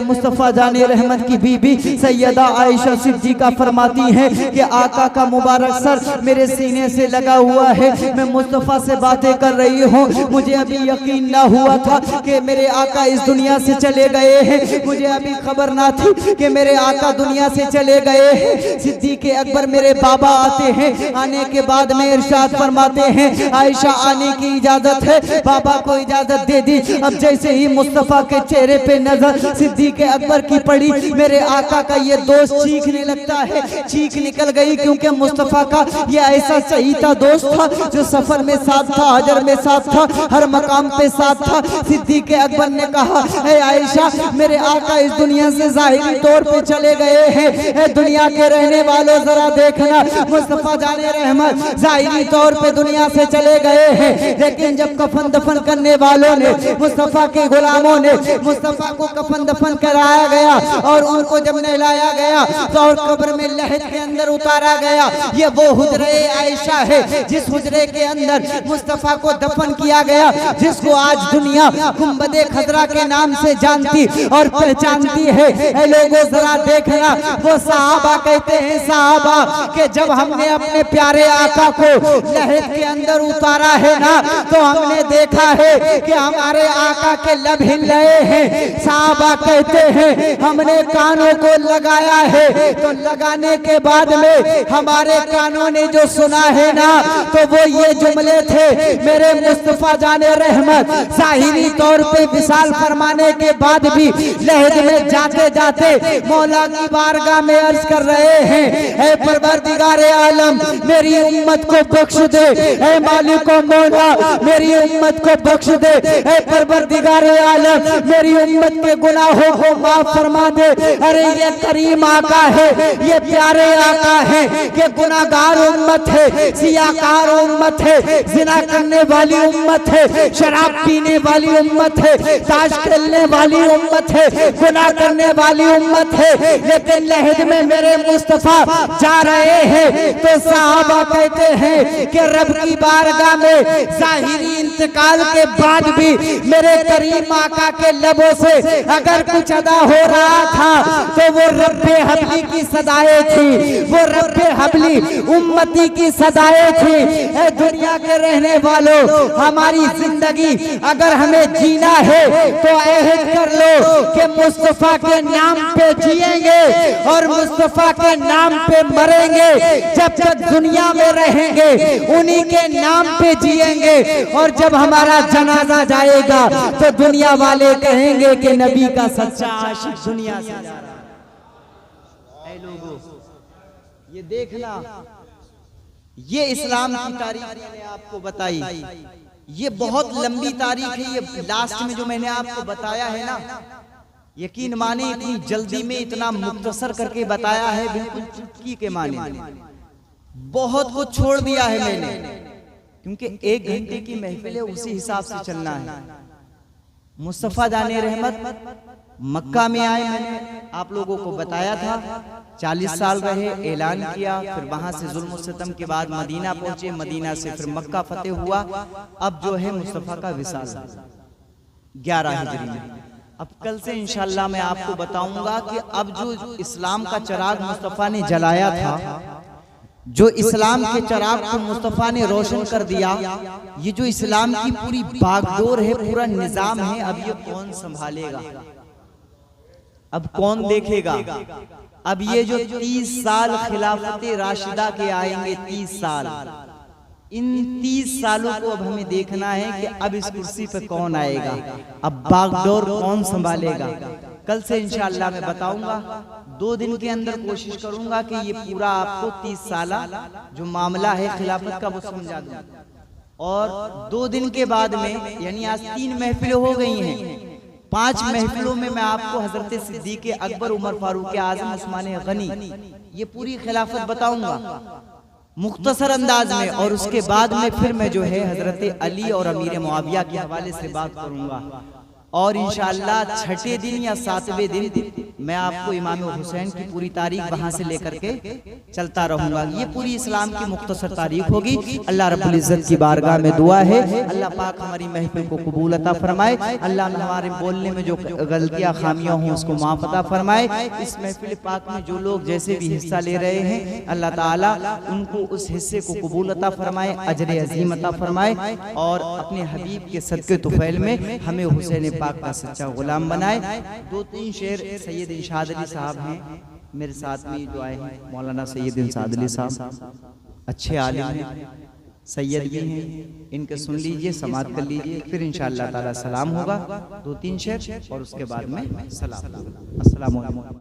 S1: मुस्तफा जाने रहमत की बीबी सैयदा आयशा सिद्दीका फरमाती है कि आका का मुबारक सर मेरे सीने से लगा हुआ है, मैं मुस्तफा से बातें कर रही हूँ, मुझे अभी यकीन ना हुआ था कि मेरे आका इस दुनिया से चले गए हैं, मुझे अभी खबर ना थी कि मेरे आका दुनिया से चले गए हैं। सिद्दीक अकबर मेरे बाबा आते हैं, आने के बाद में इरशाद फरमाते हैं, आयशा आने की इजाजत है, बाबा को इजाजत दे दी। अब जैसे ही मुस्तफा के चेहरे पे नजर सिद्दीक अकबर की पड़ी, मेरे आका का ये दोस्त चीखने लगता है, चीख निकल गई, क्योंकि मुस्तफा का ये ऐसा चहीता दोस्त था
S4: था, जो सफर में साथ था, हजर में साथ था, हर मकाम पे साथ था। सिद्दीक़ अकबर ने कहा, ए आयशा, मेरे आका इस दुनिया से ज़ाहिरी तौर पे चले गए हैं। दुनिया के रहने वालों जरा देखना, मुस्तफा जाने रहमत ज़ाहिरी तौर पे दुनिया से चले गए हैं, लेकिन जब कफन दफन करने वालों ने, मुस्तफा के गुलामों ने मुस्तफा को कफन दफन कराया गया और उनको जब नहलाया गया तो और कब्र में लहद के अंदर उतारा गया। ये वो हुजरे आयशा है जिस हुजरे के अंदर मुस्तफा को दफन किया गया, जिसको आज दुनिया गुंबदे खजरा के नाम से जानती और पहचानती है। ऐ लोगों जरा देखना, वो सहाबा कहते हैं सहाबा कि जब हमने अपने प्यारे आका को लहद के अंदर उतारा है ना, तो हमने देखा है कि हमारे आका के लब हिल रहे हैं। सहाबा कहते हैं हमने कानों को लगाया है, तो लगाने के बाद में हमारे कानों ने जो सुना है ना, तो वो ये जुमले थे, मेरे मुस्तफा जाने रहमत ज़ाहिरी तौर पे विसाल फरमाने के बाद भी लहद में जाते जाते मौला की बारगाह में अर्ज कर रहे हैं, ऐ परवरदिगारे आलम मेरी उम्मत को बख्श दे, ऐ मालिको मौला मेरी उम्मत को बख्श दे, ऐ परवरदिगारे आलम मेरी उम्मत के गुनाहों को माफ फरमा दे। अरे ये करीम आका है, ये प्यारे आका है, ये गुनाहगार उम्मत है, सियाकार उम्मत है, जिना करने वाली उम्मत है, शराब पीने वाली उम्मत है, ताश खेलने वाली उम्मत है, गुनाह करने वाली उम्मत है, लेकिन लहद में मेरे मुस्तफा जा रहे हैं। तो सहाबा कहते हैं कि रब की बारगाह में ज़ाहिरी इंतकाल के बाद भी मेरे करीम आका के लबों से अगर कुछ अदा हो रहा था तो वो रब्बे हबली की सदाएं थी, वो रब्बे हबली उम्मती की सदाएं थी। ए दुनिया के रहने वालों, हमारी जिंदगी अगर हमें जीना है तो अहद कर लो कि मुस्तफा के नाम पे जिएंगे और मुस्तफा के नाम पे मरेंगे। जब तक दुनिया में रहेंगे उन्हीं के नाम पे जिएंगे, और जब हमारा जनाजा जाएगा तो दुनिया वाले कहेंगे कि नबी का सच्चा आशिक दुनिया से जा रहा है। ऐ लोगों, ये देखना, ये इस्लाम की तारीख मैंने आपको बताई, ये बहुत लंबी तारीख है। ये लास्ट में जो मैंने आपको बताया है ना, यकीन माने इतनी जल्दी में इतना मुख्तसर करके बताया है, बिल्कुल चुटकी के माने। बहुत कुछ छोड़ दिया है मैंने, क्योंकि 1 घंटे की महफिल है, उसी हिसाब से चलना है। मुस्तफा जाने रहमत मक्का में आए, मैंने आप लोगों को बताया था, 40 साल रहे, ऐलान किया, फिर वहां से जुल्म सितम के बाद मदीना पहुंचे, मदीना से फिर मक्का फतेह हुआ। अब जो है मुस्तफा का विसाल 11 हिजरी में। अब कल से इंशाल्लाह मैं आपको बताऊंगा कि अब जो इस्लाम का चिराग मुस्तफा ने जलाया था, जो इस्लाम के चिराग को मुस्तफा ने रोशन कर दिया, ये जो इस्लाम की पूरी बागडोर है, पूरा निजाम है, अब ये कौन संभालेगा, अब कौन देखेगा? अब ये जो 30 साल खिलाफत राशिदा के आएंगे, 30 साल, इन 30 सालों को अब हमें देखना है कि अब इस कुर्सी पे कौन आएगा, अब बागडोर कौन संभालेगा। कल से इंशाअल्लाह मैं बताऊंगा, 2 दिन के अंदर कोशिश करूंगा कि ये पूरा आपको 30 साल जो मामला है खिलाफत का वो समझा दूं। और 2 दिन के बाद में, यानी आज 3 महफिलें हो गई हैं, 5 महफिलों में मैं आपको हजरत सिद्दीक़ अकबर, उमर फारूक आज़म, उस्मान गनी, ये पूरी खिलाफत बताऊंगा मुख्तसर अंदाज में। और उसके बाद में फिर मैं जो है हजरत अली और अमीर मुआविया के हवाले से बात करूंगा। और इंशाअल्लाह 6ठे दिन या 7वें दिन मैं आपको इमाम हुसैन की पूरी तारीख वहां से लेकर के चलता रहूंगा। ये पूरी इस्लाम की मुख्तसर तारीख होगी। अल्लाह रब्बुल इज्जत की बारगाह में दुआ है, अल्लाह पाक हमारी महफिल को कबूल अता फरमाए, अल्लाह हमारे बोलने में जो गलतियां खामियां हों उसको माफ अता फरमाए। इस महफिल पाक में जो लोग जैसे भी हिस्सा ले रहे हैं, अल्लाह ताला उनको उस हिस्से को कबूल अता फरमाए, अजर अजीम अता फरमाए, और अपने हबीब के सदके तुफैल में हमें हुसैन पाक का सच्चा गुलाम बनाए। 2-3 शेर सैयद इरशाद अली साहब हैं मेरे साथ में जो आए हैं, मौलाना सैयद इरशाद अली साहब अच्छे आलिम हैं, सैयद भी हैं, इनके सुन लीजिए, समाअत कर लीजिए, फिर इंशाअल्लाह ताला सलाम होगा। 2-3 शेर और उसके बाद में सलाम। अस्सलाम वालेकुम।